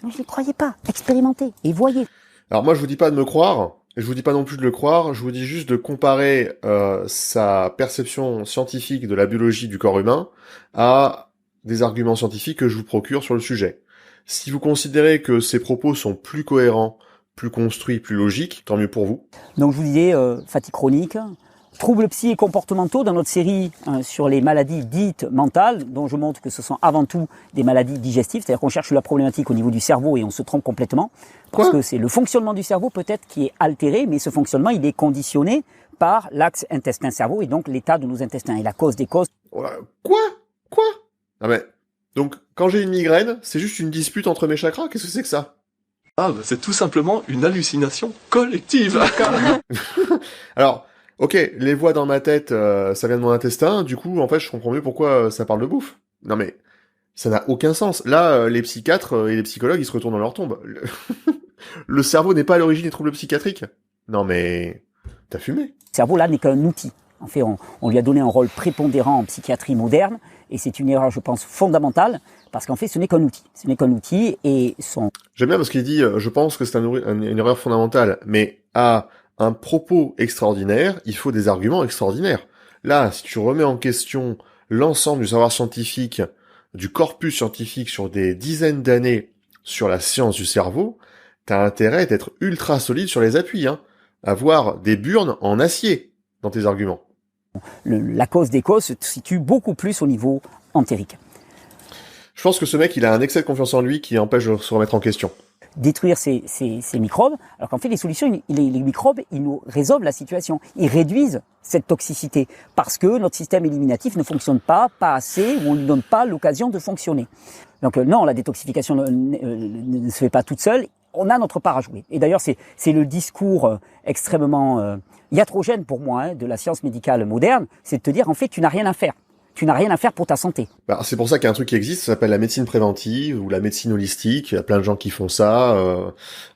Mais je ne croyais pas. Expérimentez et voyez. Alors moi, je vous dis pas de me croire, et je vous dis pas non plus de le croire, je vous dis juste de comparer sa perception scientifique de la biologie du corps humain à des arguments scientifiques que je vous procure sur le sujet. Si vous considérez que ces propos sont plus cohérents, plus construits, plus logiques, tant mieux pour vous. Donc je vous disais, fatigue chronique, troubles psy et comportementaux dans notre série sur les maladies dites mentales, dont je montre que ce sont avant tout des maladies digestives, c'est-à-dire qu'on cherche la problématique au niveau du cerveau et on se trompe complètement, parce que c'est le fonctionnement du cerveau peut-être qui est altéré, mais ce fonctionnement il est conditionné par l'axe intestin-cerveau et donc l'état de nos intestins et la cause des causes. Quoi ? Ah mais, donc quand j'ai une migraine, c'est juste une dispute entre mes chakras ? Qu'est-ce que c'est que ça ? Ah bah c'est tout simplement une hallucination collective. Alors, ok, les voix dans ma tête, ça vient de mon intestin, du coup, en fait, je comprends mieux pourquoi ça parle de bouffe. Non mais, ça n'a aucun sens. Là, les psychiatres et les psychologues, ils se retournent dans leur tombe. Le cerveau n'est pas à l'origine des troubles psychiatriques. Non mais, t'as fumé. Le cerveau, là, n'est qu'un outil. En fait, on lui a donné un rôle prépondérant en psychiatrie moderne, et c'est une erreur, je pense, fondamentale, parce qu'en fait, ce n'est qu'un outil. Ce n'est qu'un outil, et son... J'aime bien parce qu'il dit, je pense que c'est une erreur fondamentale, mais a un propos extraordinaire, il faut des arguments extraordinaires. Là, si tu remets en question l'ensemble du savoir scientifique, du corpus scientifique sur des dizaines d'années sur la science du cerveau, t'as intérêt d'être ultra solide sur les appuis, hein. Avoir des burnes en acier dans tes arguments. La cause des causes se situe beaucoup plus au niveau empirique. Je pense que ce mec, il a un excès de confiance en lui qui empêche de se remettre en question. Détruire ces microbes, alors qu'en fait les solutions, les microbes, ils nous résolvent la situation, ils réduisent cette toxicité, parce que notre système éliminatif ne fonctionne pas assez, ou on ne lui donne pas l'occasion de fonctionner. Donc non, la détoxification ne se fait pas toute seule, on a notre part à jouer. Et d'ailleurs, c'est le discours extrêmement iatrogène pour moi, hein, de la science médicale moderne, c'est de te dire en fait tu n'as rien à faire. Tu n'as rien à faire pour ta santé. Bah, c'est pour ça qu'il y a un truc qui existe, ça s'appelle la médecine préventive ou la médecine holistique. Il y a plein de gens qui font ça,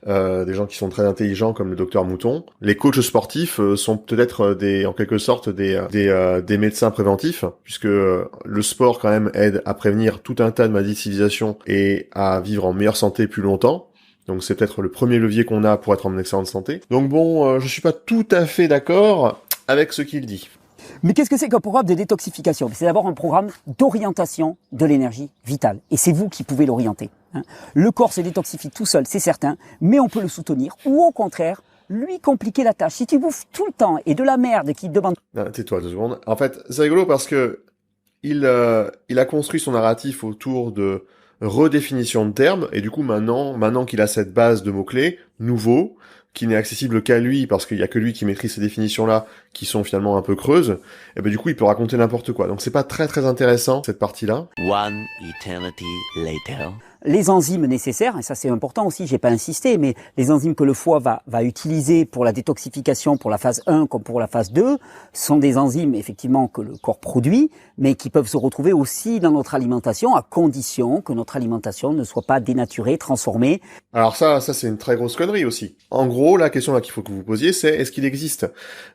des gens qui sont très intelligents comme le docteur Mouton. Les coachs sportifs sont peut-être en quelque sorte des médecins préventifs, puisque le sport quand même aide à prévenir tout un tas de maladies de civilisation et à vivre en meilleure santé plus longtemps. Donc c'est peut-être le premier levier qu'on a pour être en excellente santé. Donc bon, je suis pas tout à fait d'accord avec ce qu'il dit. Mais qu'est-ce que c'est qu'un programme de détoxification? C'est d'abord un programme d'orientation de l'énergie vitale. Et c'est vous qui pouvez l'orienter. Le corps se détoxifie tout seul, c'est certain, mais on peut le soutenir. Ou au contraire, lui compliquer la tâche. Si tu bouffes tout le temps et de la merde qui te demande... Non, tais-toi 2 secondes. En fait, c'est rigolo parce que il a construit son narratif autour de redéfinition de termes, et du coup maintenant qu'il a cette base de mots-clés nouveaux, qui n'est accessible qu'à lui, parce qu'il y a que lui qui maîtrise ces définitions-là, qui sont finalement un peu creuses, et ben du coup il peut raconter n'importe quoi. Donc c'est pas très très intéressant, cette partie-là. One eternity later. Les enzymes nécessaires, et ça c'est important aussi, j'ai pas insisté, mais les enzymes que le foie va utiliser pour la détoxification, pour la phase 1 comme pour la phase 2, sont des enzymes effectivement que le corps produit, mais qui peuvent se retrouver aussi dans notre alimentation, à condition que notre alimentation ne soit pas dénaturée, transformée. Alors ça c'est une très grosse connerie aussi. En gros, la question là qu'il faut que vous posiez, c'est est-ce qu'il existe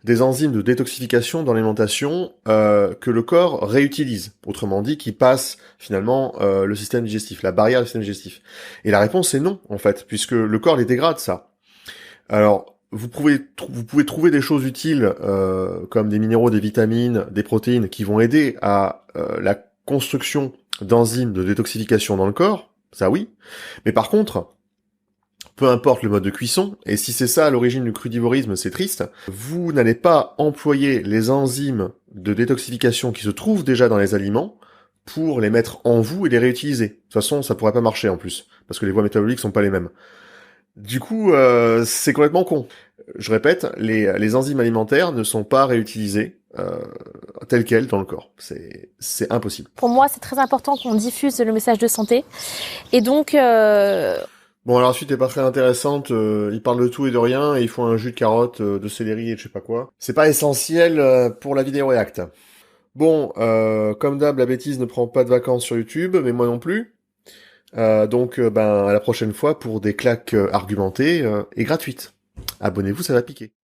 des enzymes de détoxification dans l'alimentation que le corps réutilise, autrement dit, qui passent finalement le système digestif, la barrière du système digestif. Et la réponse est non, en fait, puisque le corps les dégrade, ça. Alors, vous pouvez trouver des choses utiles, comme des minéraux, des vitamines, des protéines, qui vont aider à la construction d'enzymes de détoxification dans le corps, ça oui. Mais par contre, peu importe le mode de cuisson, et si c'est ça à l'origine du crudivorisme, c'est triste, vous n'allez pas employer les enzymes de détoxification qui se trouvent déjà dans les aliments pour les mettre en vous et les réutiliser. De toute façon, ça pourrait pas marcher en plus, parce que les voies métaboliques sont pas les mêmes. Du coup, c'est complètement con. Je répète, les enzymes alimentaires ne sont pas réutilisées telles quelles dans le corps. C'est impossible. Pour moi, c'est très important qu'on diffuse le message de santé. Et donc... Bon, alors la suite est pas très intéressante. Ils parlent de tout et de rien, et ils font un jus de carotte, de céleri et de je sais pas quoi. C'est pas essentiel pour la vidéo React. Bon, comme d'hab, la bêtise ne prend pas de vacances sur YouTube, mais moi non plus. Donc, à la prochaine fois pour des claques argumentées et gratuites. Abonnez-vous, ça va piquer.